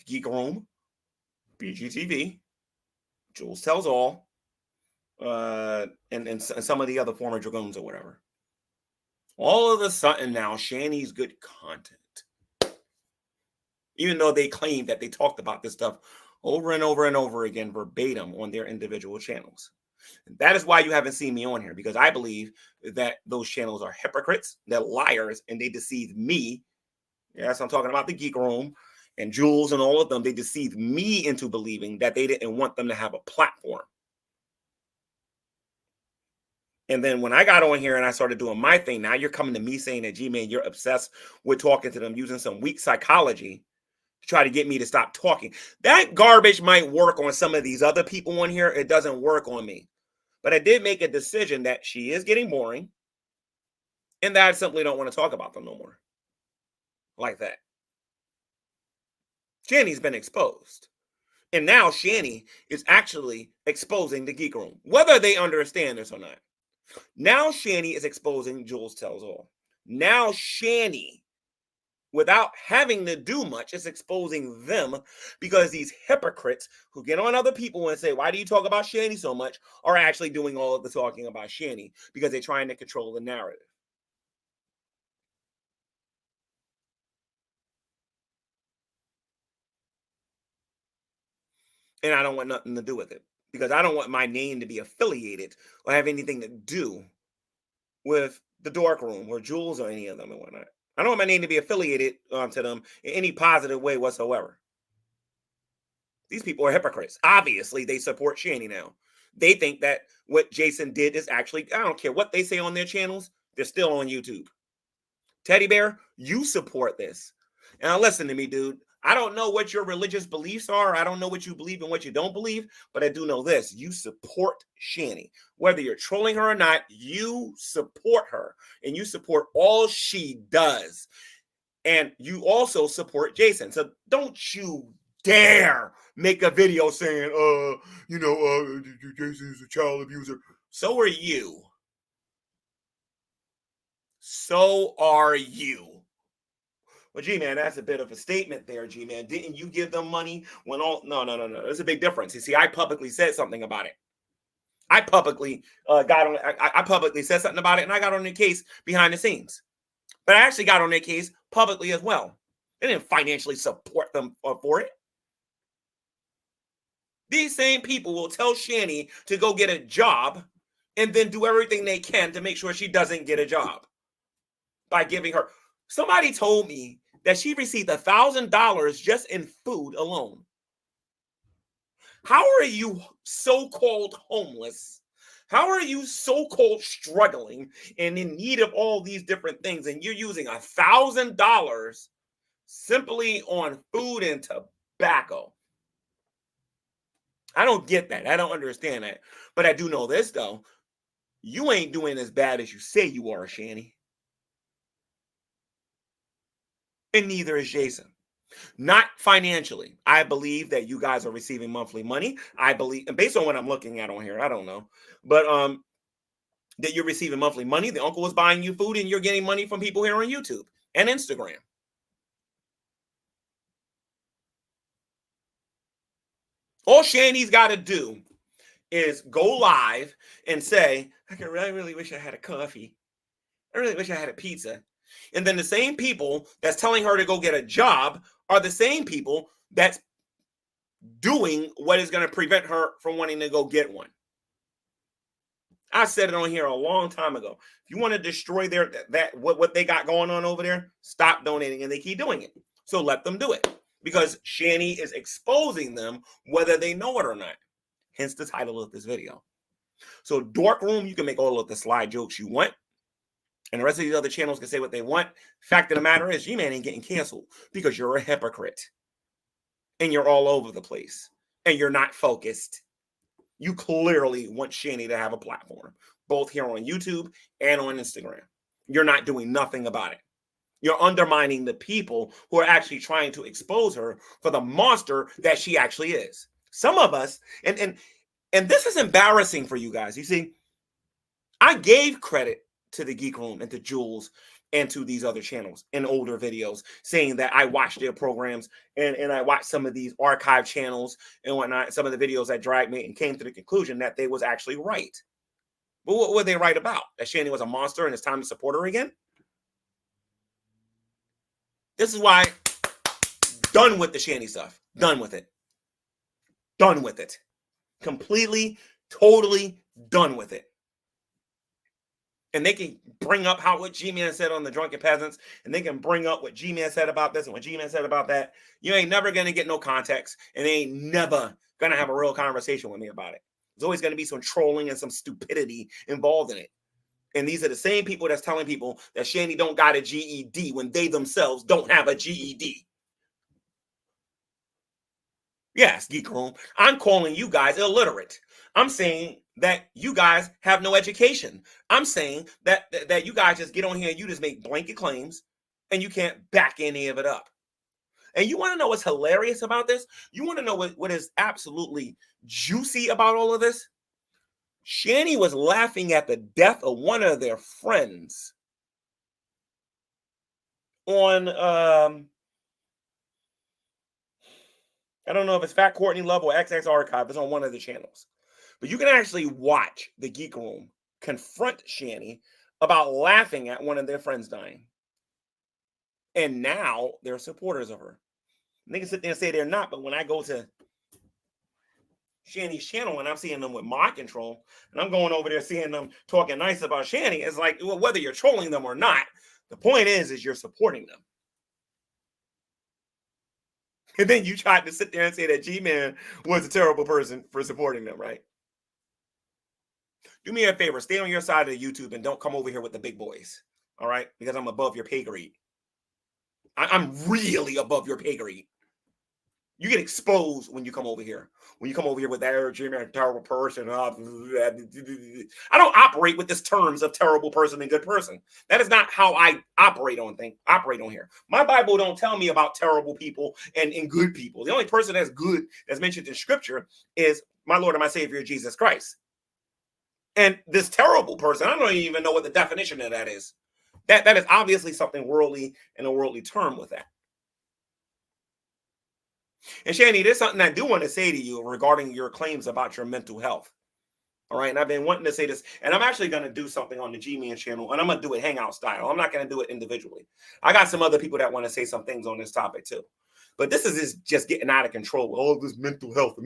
Geek Room, BGTV, Jules Tells All, and some of the other former Dragoons or whatever. All of a sudden now, Shanny's good content. Even though they claim that they talked about this stuff over and over and over again verbatim on their individual channels. And that is why you haven't seen me on here, because I believe that those channels are hypocrites, they're liars, and they deceive me. Yes, I'm talking about the Geek Room and Jules and all of them. They deceived me into believing that they didn't want them to have a platform. And then when I got on here and I started doing my thing, now you're coming to me saying that, G-Man, you're obsessed with talking to them, using some weak psychology to try to get me to stop talking. That garbage might work on some of these other people on here. It doesn't work on me. But I did make a decision that she is getting boring, and that I simply don't want to talk about them no more. Like that. Shanny's been exposed. And now Shanny is actually exposing the Geek Room, whether they understand this or not. Now Shanny is exposing Jules Tells All. Now Shanny, without having to do much, is exposing them, because these hypocrites who get on other people and say, why do you talk about Shanny so much, are actually doing all of the talking about Shanny, because they're trying to control the narrative. And I don't want nothing to do with it. because I don't want my name to be affiliated or have anything to do with the dark room or Jules or any of them and whatnot. I don't want my name to be affiliated to them in any positive way whatsoever. These people are hypocrites. Obviously, they support Shanny now. They think that what Jason did is actually, I don't care what they say on their channels, they're still on YouTube. Teddy Bear, you support this. And now listen to me, dude. I don't know what your religious beliefs are. I don't know what you believe and what you don't believe, but I do know this. You support Shanny. Whether you're trolling her or not, you support her and you support all she does. And you also support Jason. So don't you dare make a video saying, Jason is a child abuser. So are you. So are you. Well, G-Man, that's a bit of a statement there, G-Man. Didn't you give them money when all... No. There's a big difference. You see, I publicly said something about it. I publicly I publicly said something about it, and I got on the case behind the scenes. But I actually got on their case publicly as well. They didn't financially support them for it. These same people will tell Shanny to go get a job and then do everything they can to make sure she doesn't get a job by giving her... Somebody told me that she received $1,000 just in food alone. How are you so-called homeless? How are you so-called struggling and in need of all these different things, and you're using $1,000 simply on food and tobacco? I don't get that. I don't understand that. But I do know this, though. You ain't doing as bad as you say you are, Shanny. And neither is Jason. Not financially. I believe that you guys are receiving monthly money. I believe, and based on what I'm looking at on here, I don't know, but that you're receiving monthly money. The uncle is buying you food, and you're getting money from people here on YouTube and Instagram. All Shanny's got to do is go live and say, I really wish I had a coffee. I really wish I had a pizza. And then the same people that's telling her to go get a job are the same people that's doing what is going to prevent her from wanting to go get one. I said it on here a long time ago. If you want to destroy what they got going on over there, stop donating, and they keep doing it. So let them do it, because Shanny is exposing them whether they know it or not. Hence the title of this video. So Dork Room, you can make all of the slide jokes you want, and the rest of these other channels can say what they want. Fact of the matter is, G-Man ain't getting canceled because you're a hypocrite. And you're all over the place. And you're not focused. You clearly want Shanny to have a platform, both here on YouTube and on Instagram. You're not doing nothing about it. You're undermining the people who are actually trying to expose her for the monster that she actually is. Some of us, and this is embarrassing for you guys. You see, I gave credit to the Geek Room and to Jules and to these other channels in older videos, saying that I watched their programs and I watched some of these archive channels and whatnot, some of the videos that dragged me, and came to the conclusion that they was actually right. But what were they right about? That Shanny was a monster and it's time to support her again? This is why, done with the Shanny stuff. Done with it. Done with it. Completely, totally done with it. And they can bring up what G-Man said on the Drunken Peasants, and they can bring up what G-Man said about this and what G-Man said about that. You ain't never going to get no context, and they ain't never going to have a real conversation with me about it. There's always going to be some trolling and some stupidity involved in it. And these are the same people that's telling people that Shanny don't got a GED when they themselves don't have a GED. Yes, Geek Room, I'm calling you guys illiterate. I'm saying that you guys have no education. I'm saying that you guys just get on here and you just make blanket claims and you can't back any of it up. And you want to know what's hilarious about this? You want to know what is absolutely juicy about all of this? Shanny was laughing at the death of one of their friends on I don't know if it's Fat Courtney Love or XX Archive. It's on one of the channels. But you can actually watch the Geek Room confront Shanny about laughing at one of their friends dying. And now they're supporters of her. And they can sit there and say they're not, but when I go to Shanny's channel and I'm seeing them with my control, and I'm going over there seeing them talking nice about Shanny, it's like, well, whether you're trolling them or not, the point is you're supporting them. And then you tried to sit there and say that G-Man was a terrible person for supporting them, right? Do me a favor, stay on your side of the YouTube and don't come over here with the big boys, all right? Because I'm above your pay grade. I'm really above your pay grade. You get exposed when you come over here. When you come over here with that G-Man, terrible person. I don't operate with this terms of terrible person and good person. That is not how I operate on here. My Bible don't tell me about terrible people and good people. The only person that's good that's mentioned in Scripture is my Lord and my Savior Jesus Christ. And this terrible person, I don't even know what the definition of that is. That is obviously something worldly and a worldly term with that. And Shanny, there's something I do want to say to you regarding your claims about your mental health. All right. And I've been wanting to say this, and I'm actually going to do something on the G-Man channel, and I'm going to do it hangout style. I'm not going to do it individually. I got some other people that want to say some things on this topic too. But this is just getting out of control. Oh, this mental health,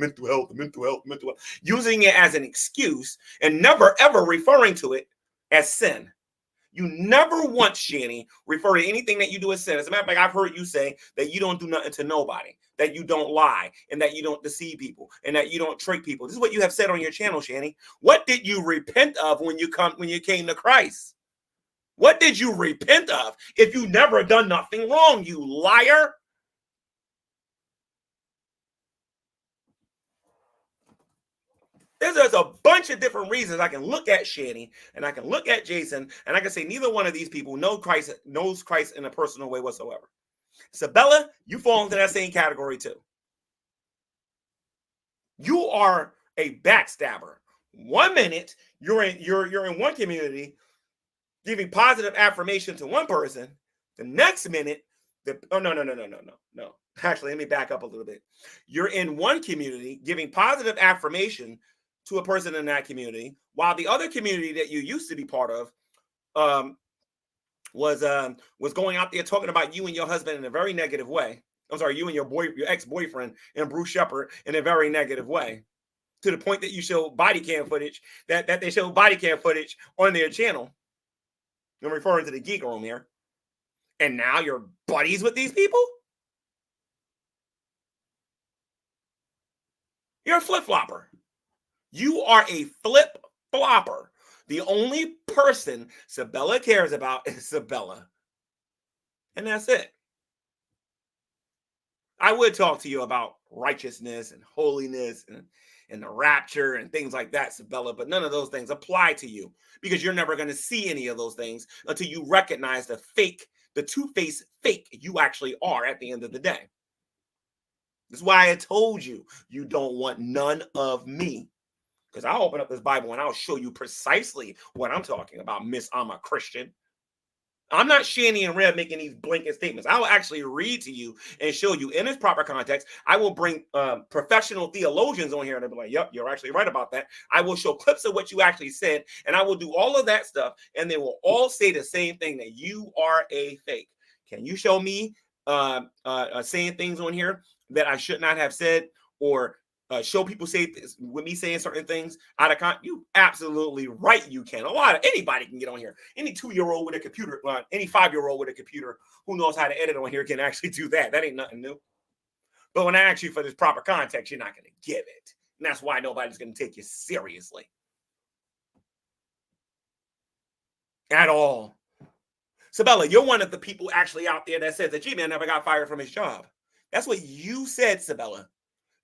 using it as an excuse and never, ever referring to it as sin. You never once, Shanny, refer to anything that you do as sin. As a matter of fact, I've heard you say that you don't do nothing to nobody, that you don't lie, and that you don't deceive people, and that you don't trick people. This is what you have said on your channel, Shanny. What did you repent of when you came to Christ? What did you repent of if you never done nothing wrong, you liar? There's a bunch of different reasons I can look at Shanny and I can look at Jason and I can say neither one of these people knows Christ in a personal way whatsoever. Sabella, you fall into that same category too. You are a backstabber. 1 minute you're in one community giving positive affirmation to one person. The next minute, no. Actually, let me back up a little bit. You're in one community giving positive affirmation to a person in that community, while the other community that you used to be part of was going out there talking about you and your husband in a very negative way. I'm sorry, you and your ex-boyfriend and Bruce Shepard in a very negative way, to the point that you show body cam footage that they show body cam footage on their channel. I'm referring to the Geek Room here. And now you're buddies with these people? You're a flip-flopper. You are a flip-flopper. The only person Sabella cares about is Sabella. And that's it. I would talk to you about righteousness and holiness and the rapture and things like that, Sabella, but none of those things apply to you because you're never going to see any of those things until you recognize the two-faced fake you actually are at the end of the day. That's why I told you, you don't want none of me. Because I'll open up this Bible and I'll show you precisely what I'm talking about, Miss I'm a Christian. I'm not Shanny and Rev making these blanket statements. I will actually read to you and show you in its proper context. I will bring professional theologians on here and they'll be like, yep, you're actually right about that. I will show clips of what you actually said, and I will do all of that stuff, and they will all say the same thing, that you are a fake. Can you show me saying things on here that I should not have said, or show people say this, with me saying certain things out of context? You absolutely right. You can. Anybody can get on here. Any 2-year-old with a computer, any 5-year-old with a computer who knows how to edit on here can actually do that. That ain't nothing new. But when I ask you for this proper context, you're not going to give it. And that's why nobody's going to take you seriously at all. Sabella, you're one of the people actually out there that says that G-Man never got fired from his job. That's what you said, Sabella.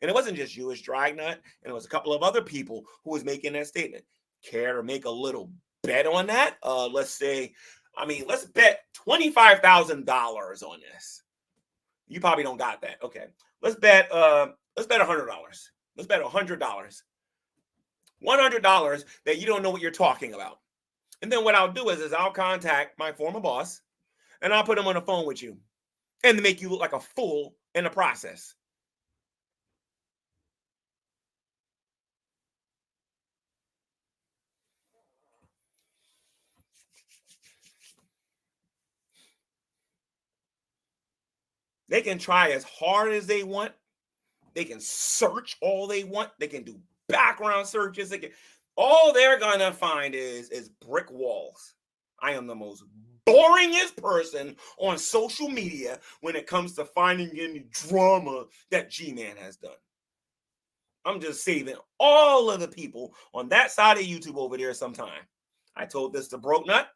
And it wasn't just you, it's Dragnut, and it was a couple of other people who was making that statement. Care to make a little bet on that? Let's bet $25,000 on this. You probably don't got that. Okay. Let's bet $100. Let's bet $100. $100 that you don't know what you're talking about. And then what I'll do is I'll contact my former boss and I'll put him on the phone with you and make you look like a fool in the process. They can try as hard as they want They can search all they want. They can do background searches. They can, all they're gonna find is brick walls. I am the most boringest person on social media when it comes to finding any drama that G-Man has done. I'm just saving all of the people on that side of YouTube over there sometime. I told this to Broke Nut.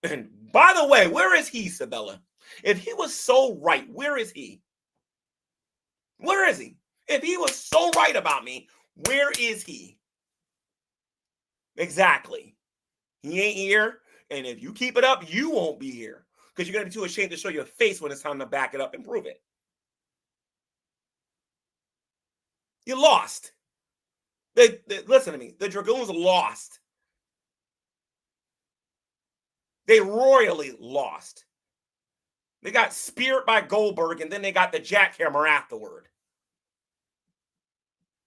And by the way, where is he, Sabella? If he was so right, where is he? Where is he? If he was so right about me, where is he? Exactly. He ain't here. And if you keep it up, you won't be here. Because you're going to be too ashamed to show your face when it's time to back it up and prove it. You lost. Listen to me. The Dragoons lost. They royally lost. They got speared by Goldberg, and then they got the jackhammer afterward.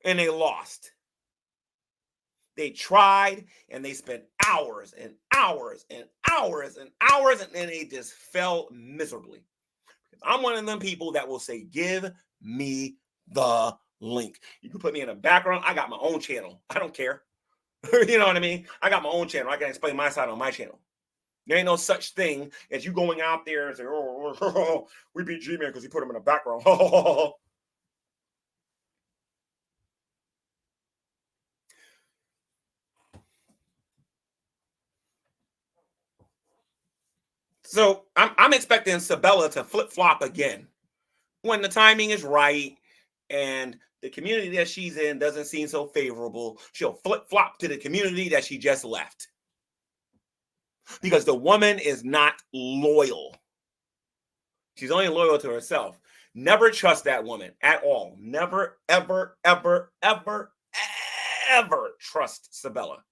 And they lost. They tried, and they spent hours and hours and hours and hours, and then they just fell miserably. I'm one of them people that will say, give me the link. You can put me in the background. I got my own channel. I don't care. You know what I mean? I got my own channel. I can explain my side on my channel. There ain't no such thing as you going out there and say, oh, we beat G-Man because he put him in the background. So I'm expecting Sabella to flip-flop again when the timing is right and the community that she's in doesn't seem so favorable. She'll flip-flop to the community that she just left. Because the woman is not loyal. She's only loyal to herself. Never trust that woman at all. Never, ever, ever, ever, ever trust Sabella.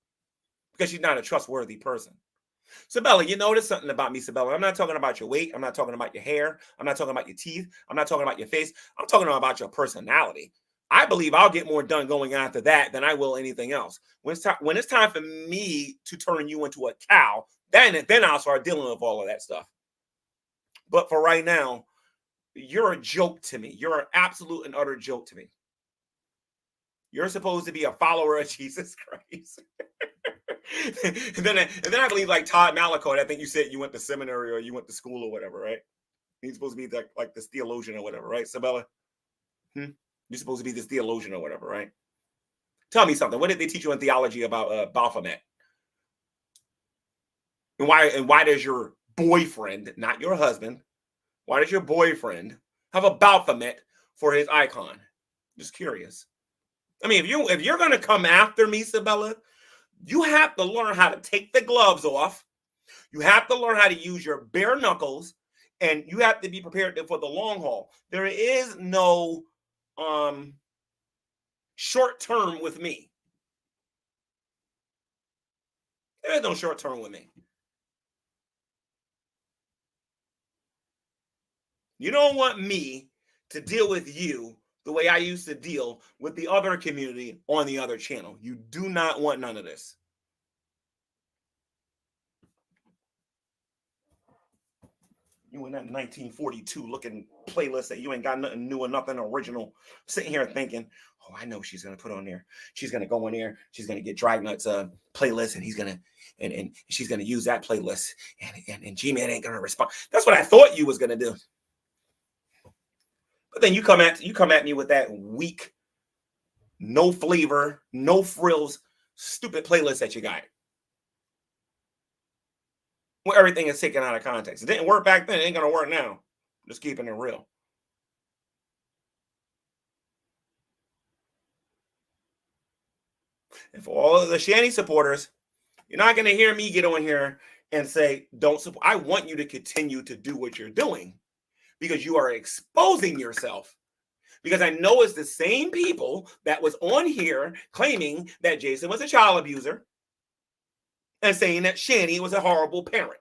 Because she's not a trustworthy person. Sabella, you notice something about me, Sabella. I'm not talking about your weight. I'm not talking about your hair. I'm not talking about your teeth. I'm not talking about your face. I'm talking about your personality. I believe I'll get more done going after that than I will anything else. When it's time for me to turn you into a cow, then I'll start dealing with all of that stuff. But for right now, you're a joke to me. You're an absolute and utter joke to me. You're supposed to be a follower of Jesus Christ. and then I believe like Todd Malachi, I think you said you went to seminary or you went to school or whatever, right? He's supposed to be like this theologian or whatever, right, Sabella? You're supposed to be this theologian or whatever, right? Tell me something. What did they teach you in theology about Baphomet? And why does your boyfriend, not your husband, why does your boyfriend have a Baphomet for his icon? Just curious. I mean, if you're gonna come after me, Sabella, you have to learn how to take the gloves off. You have to learn how to use your bare knuckles, and you have to be prepared for the long haul. There is no short term with me. There is no short term with me. You don't want me to deal with you the way I used to deal with the other community on the other channel. You do not want none of this. You in that 1942 looking playlist that you ain't got nothing new or nothing original, sitting here thinking, oh, I know she's gonna put on there. She's gonna go in there. She's gonna get Dragnut's playlist, and he's gonna and she's gonna use that playlist, and G-Man ain't gonna respond. That's what I thought you was gonna do. But then you come at me with that weak, no flavor, no frills, stupid playlist that you got. Where everything is taken out of context. It didn't work back then. It ain't gonna work now. Just keeping it real. And for all of the Shanny supporters, you're not gonna hear me get on here and say, don't support. I want you to continue to do what you're doing because you are exposing yourself. Because I know it's the same people that was on here claiming that Jason was a child abuser and saying that Shanny was a horrible parent.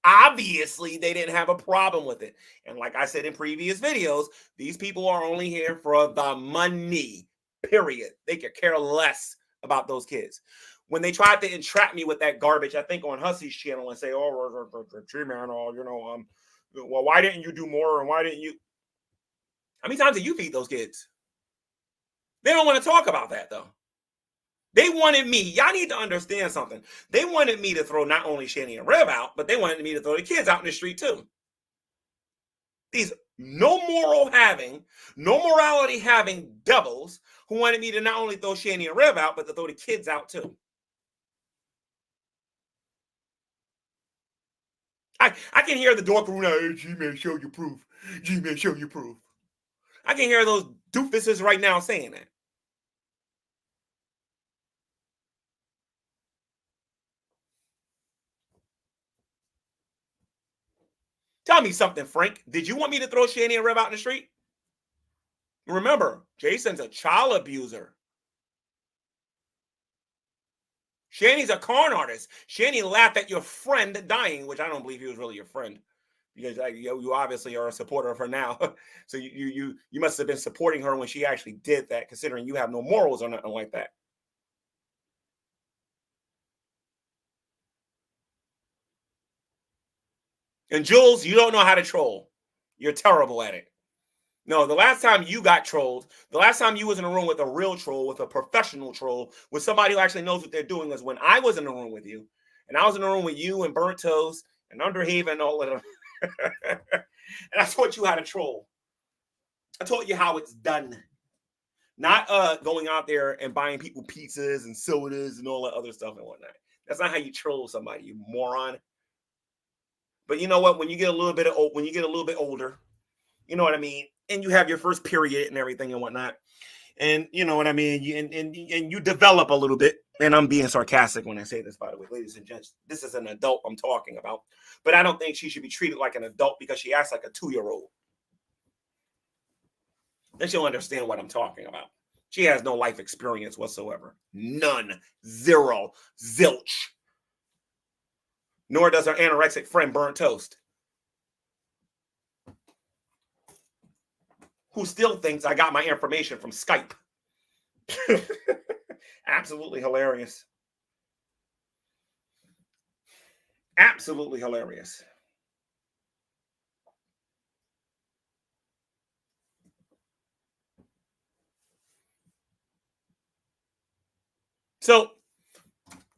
Obviously, they didn't have a problem with it. And like I said in previous videos, these people are only here for the money, period. They could care less about those kids. When they tried to entrap me with that garbage, I think on Hussey's channel and say, oh, G-Man, well, why didn't you do more? And why didn't you? How many times did you feed those kids? They don't want to talk about that though. They wanted me. Y'all need to understand something. They wanted me to throw not only Shanny and Rev out, but they wanted me to throw the kids out in the street too. These no morality having devils who wanted me to not only throw Shanny and Rev out, but to throw the kids out too. I can hear the dork room now. Hey, G-Man, show you proof. G-Man, show you proof. I can hear those doofuses right now saying that. Tell me something, Frank. Did you want me to throw Shanny and Rev out in the street? Remember, Jason's a child abuser. Shanny's a con artist. Shanny laughed at your friend dying, which I don't believe he was really your friend, because you obviously are a supporter of her now. So you must have been supporting her when she actually did that, considering you have no morals or nothing like that. And Jules, you don't know how to troll. You're terrible at it. No, the last time you got trolled, the last time you was in a room with a real troll, with a professional troll, with somebody who actually knows what they're doing, was when I was in the room with you. And I was in the room with you and Burnt Toast and Underhaven and all of them. And I taught you how to troll. I taught you how it's done. Not going out there and buying people pizzas and sodas and all that other stuff and whatnot. That's not how you troll somebody, you moron. But you know what? When you get a little bit older, you know what I mean, and you have your first period and everything and whatnot, and you know what I mean, and you develop a little bit. And I'm being sarcastic when I say this, by the way, ladies and gents. This is an adult I'm talking about, but I don't think she should be treated like an adult because she acts like a 2-year-old. Then she'll understand what I'm talking about. She has no life experience whatsoever. None. Zero. Zilch. Nor does her anorexic friend Burnt Toast, who still thinks I got my information from Skype. Absolutely hilarious. Absolutely hilarious. So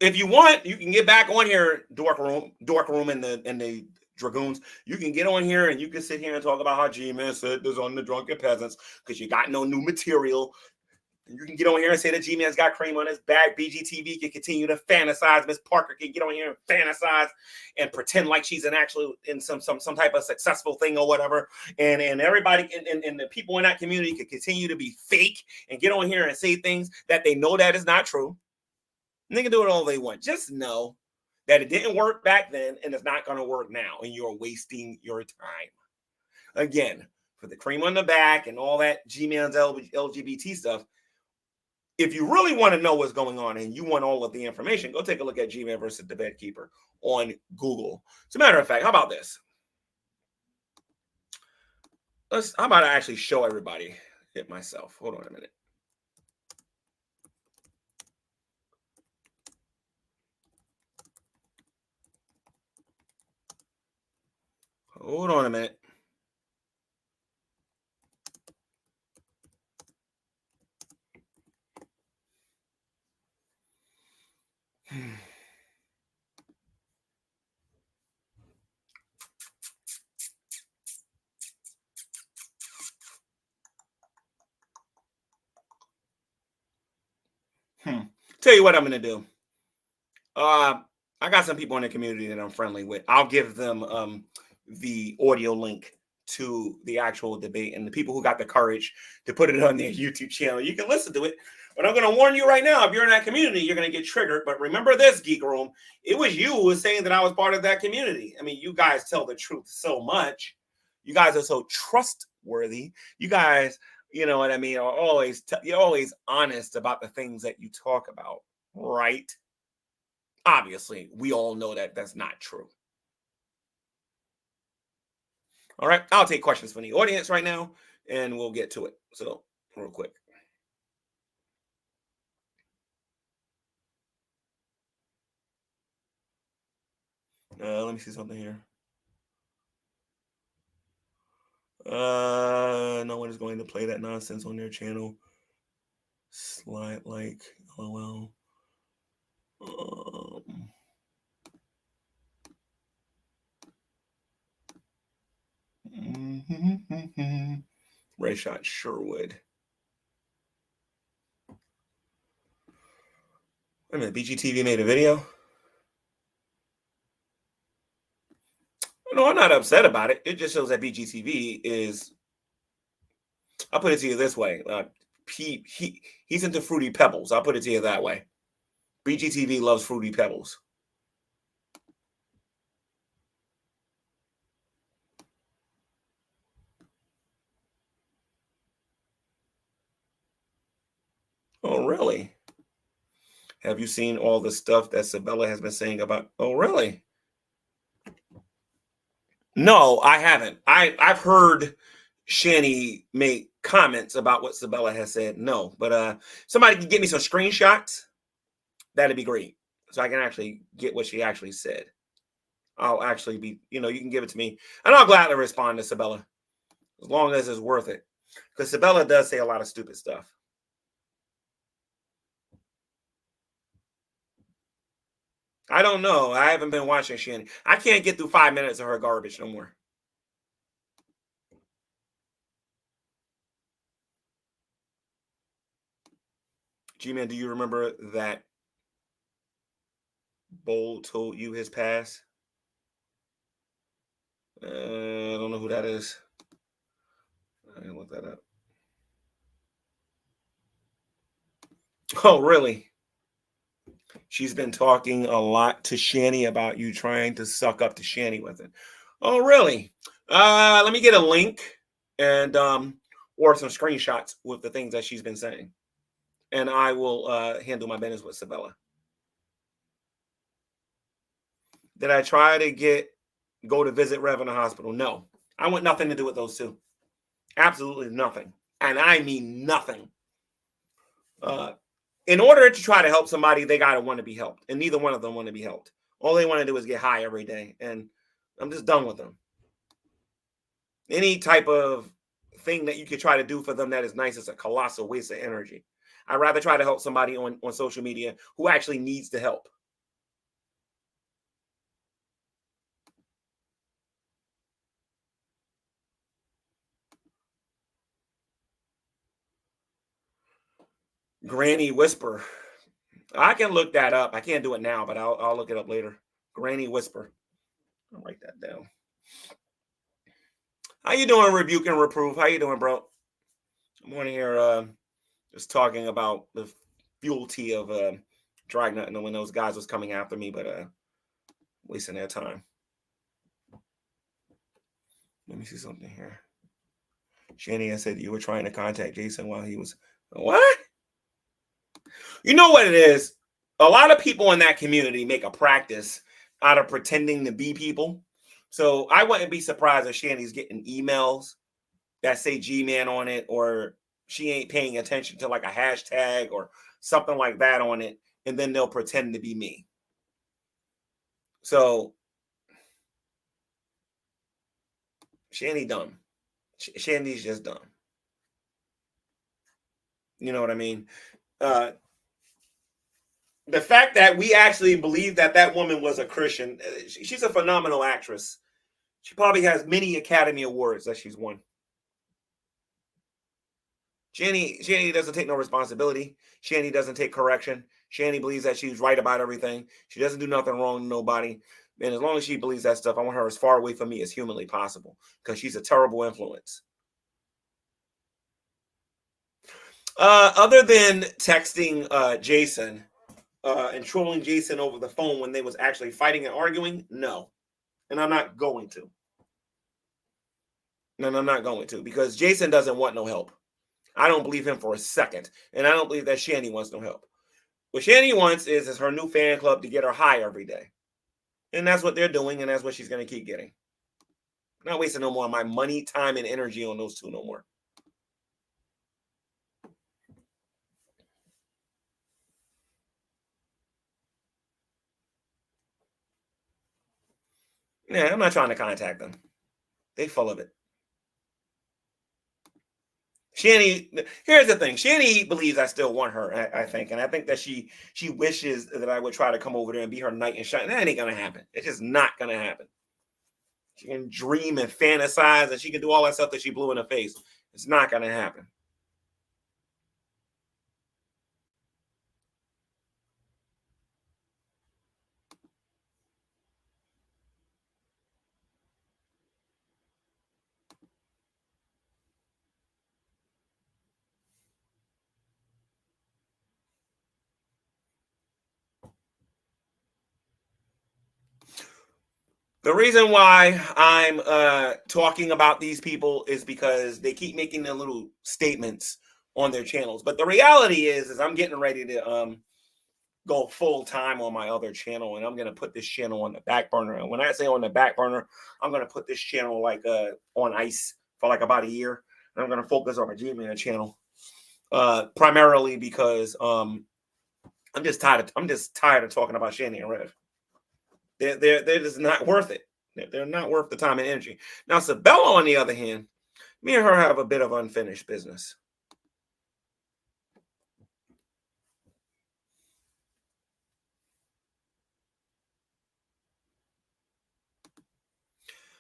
if you want, you can get back on here, dork room, and the dragoons. You can get on here and you can sit here and talk about how G-Man said this on the Drunken Peasants because you got no new material. You can get on here and say that G-Man's got cream on his back. BGTV can continue to fantasize. Miss Parker can get on here and fantasize and pretend like she's in some type of successful thing or whatever. And everybody and the people in that community can continue to be fake and get on here and say things that they know that is not true. And they can do it all they want. Just know that it didn't work back then and it's not going to work now. And you're wasting your time. Again, for the cream on the back and all that G-Man's LGBT stuff, if you really want to know what's going on and you want all of the information, go take a look at G-Man versus the Bedkeeper on Google. As a matter of fact, how about this? How about I actually show everybody it myself? Hold on a minute. Hold on a minute. Tell you what I'm going to do. I got some people in the community that I'm friendly with. I'll give them the audio link to the actual debate, and the people who got the courage to put it on their YouTube channel, you can listen to it. But I'm going to warn you right now, if you're in that community, you're going to get triggered. But remember this, Geek Room, it was you who was saying that I was part of that community. I mean, you guys tell the truth so much. You guys are so trustworthy. You guys, you know what I mean, are you're always honest about the things that you talk about, right? Obviously, we all know that that's not true. All right, I'll take questions from the audience right now, and we'll get to it. So, real quick. Let me see something here. No one is going to play that nonsense on their channel. Slide like, LOL. Red Shot Sherwood. Wait a minute, BGTV made a video? No, I'm not upset about it. It just shows that BGTV is, I'll put it to you this way. He's into Fruity Pebbles. I'll put it to you that way. BGTV loves Fruity Pebbles. Oh, really? Have you seen all the stuff that Sabella has been saying about? Oh, really? No, I haven't. I've heard Shanny make comments about what Sabella has said. No, but somebody can get me some screenshots. That'd be great, so I can actually get what she actually said. I'll actually be, you can give it to me, and I'll gladly respond to Sabella as long as it's worth it, because Sabella does say a lot of stupid stuff. I don't know. I haven't been watching Shanny. I can't get through 5 minutes of her garbage no more. G-Man, do you remember that Bowl told you his past? I don't know who that is. I can look that up. Oh, really? She's been talking a lot to Shanny about you trying to suck up to Shanny with it. Oh, really? Let me get a link and or some screenshots with the things that she's been saying, and I will handle my business with Sabella. Did I try to go to visit Rev in the hospital? No, I want nothing to do with those two. Absolutely nothing, and I mean nothing. In order to try to help somebody, they gotta want to be helped, and neither one of them want to be helped. All they want to do is get high every day, and I'm just done with them. Any type of thing that you could try to do for them that is nice is a colossal waste of energy. I'd rather try to help somebody on social media who actually needs the help. Granny Whisper. I can look that up. I can't do it now, but I'll look it up later. Granny Whisper. I'll write that down. How you doing, Rebuke and Reprove? How you doing, bro? I'm on here just talking about the fealty of Dragnet and when those guys was coming after me, but wasting their time. Let me see something here. Shanny said you were trying to contact Jason while he was what? You know what it is? A lot of people in that community make a practice out of pretending to be people. So I wouldn't be surprised if Shanny's getting emails that say G-Man on it, or she ain't paying attention to like a hashtag or something like that on it, and then they'll pretend to be me. So Shanny dumb. Shandy's just dumb. You know what I mean? The fact that we actually believe that that woman was a Christian, she's a phenomenal actress. She probably has many Academy Awards that she's won. Shanny doesn't take no responsibility. Shanny doesn't take correction. Shanny believes that she's right about everything. She doesn't do nothing wrong to nobody. And as long as she believes that stuff, I want her as far away from me as humanly possible, because she's a terrible influence. Other than texting Jason and trolling Jason over the phone when they was actually fighting and arguing, no. And I'm not going to. No, I'm not going to, because Jason doesn't want no help. I don't believe him for a second. And I don't believe that Shanny wants no help. What Shanny wants is her new fan club to get her high every day. And that's what they're doing, and that's what she's going to keep getting. I'm not wasting no more of my money, time, and energy on those two no more. Yeah, I'm not trying to contact them. They full of it. Shanny, here's the thing. Shanny believes I still want her, I think. And I think that she wishes that I would try to come over there and be her knight in shining. That ain't gonna happen. It's just not gonna happen. She can dream and fantasize and she can do all that stuff that she blew in her face. It's not gonna happen. The reason why I'm talking about these people is because they keep making their little statements on their channels. But the reality is I'm getting ready to go full time on my other channel, and I'm gonna put this channel on the back burner. And when I say on the back burner, I'm gonna put this channel like on ice for like about a year. And I'm gonna focus on my G-Man channel. Primarily because I'm just tired of talking about Shanny and Rev. They're just not worth it. They're not worth the time and energy. Now, Sabella, on the other hand, me and her have a bit of unfinished business.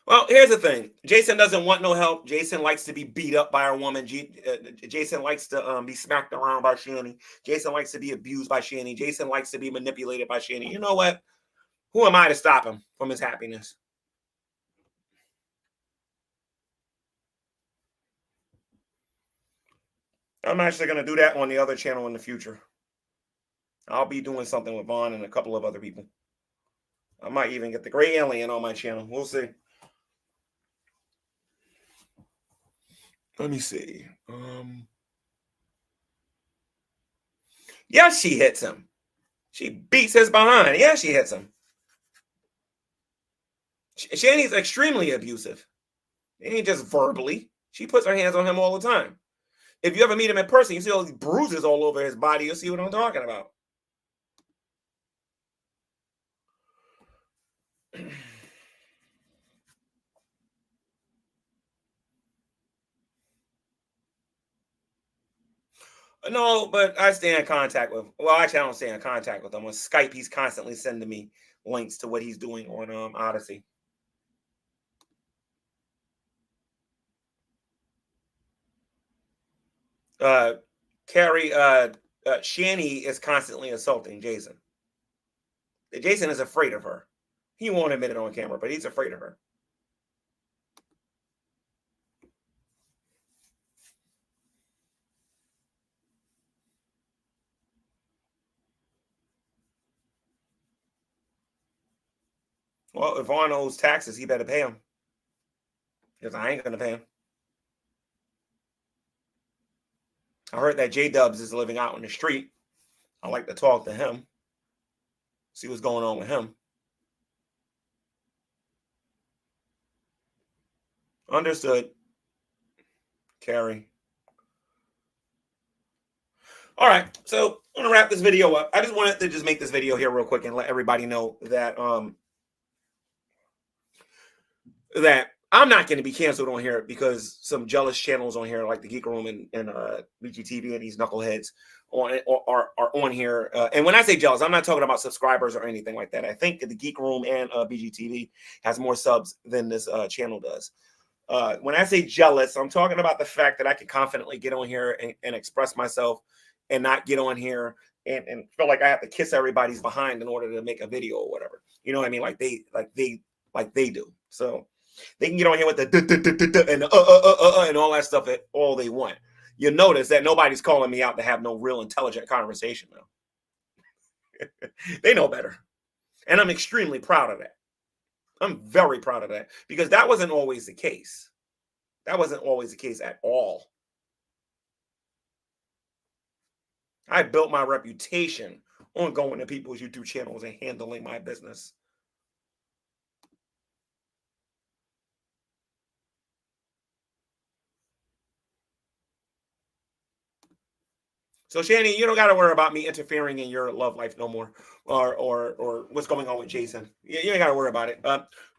Well, here's the thing. Jason doesn't want no help. Jason likes to be beat up by a woman. Jason likes to be smacked around by Shanny. Jason likes to be abused by Shanny. Jason likes to be manipulated by Shanny. You know what? Who am I to stop him from his happiness? I'm actually going to do that on the other channel in the future. I'll be doing something with Vaughn and a couple of other people. I might even get the Gray Alien on my channel. We'll see. Let me see. Yeah, she hits him. She beats his behind. Yeah, she hits him. Shanny's extremely abusive. It ain't just verbally. She puts her hands on him all the time. If you ever meet him in person, you see all these bruises all over his body. You'll see what I'm talking about. No, but I stay in contact with. Well, actually, I don't stay in contact with him on Skype. He's constantly sending me links to what he's doing on Odyssey. Carrie, Shanny is constantly assaulting Jason. Jason is afraid of her. He won't admit it on camera, but he's afraid of her. Well, if Vaughn owes taxes, he better pay them. Because I ain't going to pay him. I heard that J Dubs is living out in the street. I like to talk to him, see what's going on with him. Understood, Carrie. All right, so I'm gonna wrap this video up. I just wanted to just make this video here real quick and let everybody know that that I'm not going to be canceled on here because some jealous channels on here like the Geek Room and BGTV and these knuckleheads are on here. And when I say jealous, I'm not talking about subscribers or anything like that. I think the Geek Room and BGTV has more subs than this channel does. When I say jealous, I'm talking about the fact that I can confidently get on here and express myself and not get on here and feel like I have to kiss everybody's behind in order to make a video or whatever. You know what I mean? Like they do. So they can get on here with the and all that stuff all they want. You'll notice that nobody's calling me out to have no real intelligent conversation now. They know better. And I'm extremely proud of that. I'm very proud of that because that wasn't always the case. That wasn't always the case at all. I built my reputation on going to people's YouTube channels and handling my business. So Shanny, you don't got to worry about me interfering in your love life no more, or what's going on with Jason. You ain't got to worry about it.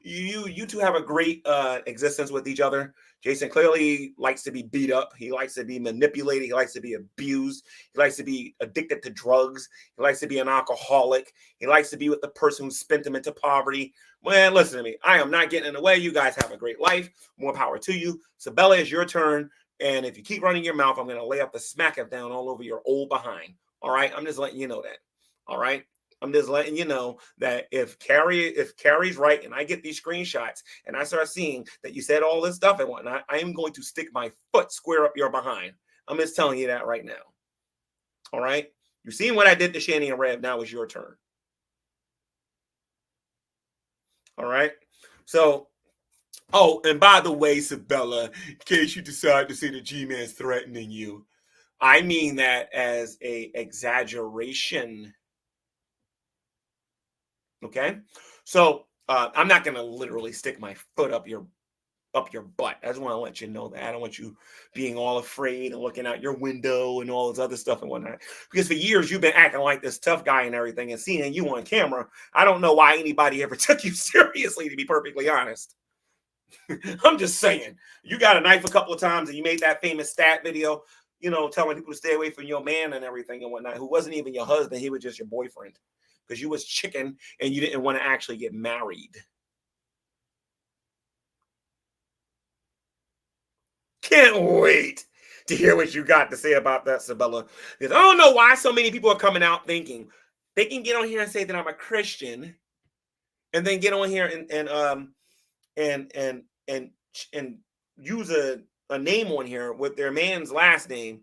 You two have a great existence with each other. Jason clearly likes to be beat up. He likes to be manipulated. He likes to be abused. He likes to be addicted to drugs. He likes to be an alcoholic. He likes to be with the person who spent him into poverty. Man, listen to me. I am not getting in the way. You guys have a great life. More power to you. Sabella, it's your turn. And if you keep running your mouth, I'm going to lay up the smack it down all over your old behind. All right. I'm just letting you know that. All right. I'm just letting you know that if Carrie's right and I get these screenshots and I start seeing that you said all this stuff and whatnot, I am going to stick my foot square up your behind. I'm just telling you that right now. All right. You've seen what I did to Shanny and Rev. Now it's your turn. All right. So, oh, and by the way, Sabella, in case you decide to say the G-Man's threatening you, I mean that as a exaggeration. Okay, so I'm not going to literally stick my foot up your butt. I just want to let you know that. I don't want you being all afraid and looking out your window and all this other stuff and whatnot. Because for years you've been acting like this tough guy and everything, and seeing you on camera, I don't know why anybody ever took you seriously, to be perfectly honest. I'm just saying, you got a knife a couple of times and you made that famous stat video, telling people to stay away from your man and everything and whatnot, who wasn't even your husband. He was just your boyfriend because you was chicken and you didn't want to actually get married. Can't wait to hear what you got to say about that, Sabella. Because I don't know why so many people are coming out thinking they can get on here and say that I'm a Christian and then get on here and use a name on here with their man's last name,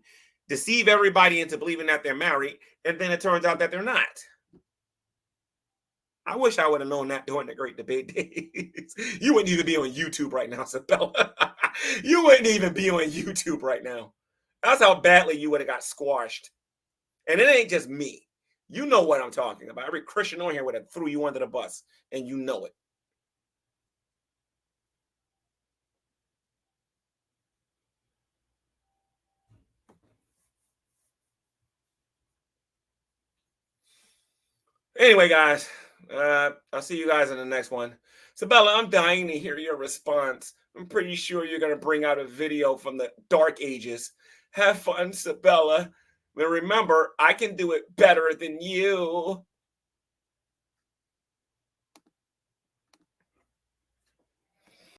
deceive everybody into believing that they're married, and then it turns out that they're not. I wish I would have known that during the Great Debate days. You wouldn't even be on YouTube right now, Sabella. You wouldn't even be on YouTube right now. That's how badly you would have got squashed. And it ain't just me. You know what I'm talking about. Every Christian on here would have threw you under the bus, and you know it. Anyway, guys, I'll see you guys in the next one. Sabella, I'm dying to hear your response. I'm pretty sure you're going to bring out a video from the dark ages. Have fun, Sabella. But remember, I can do it better than you.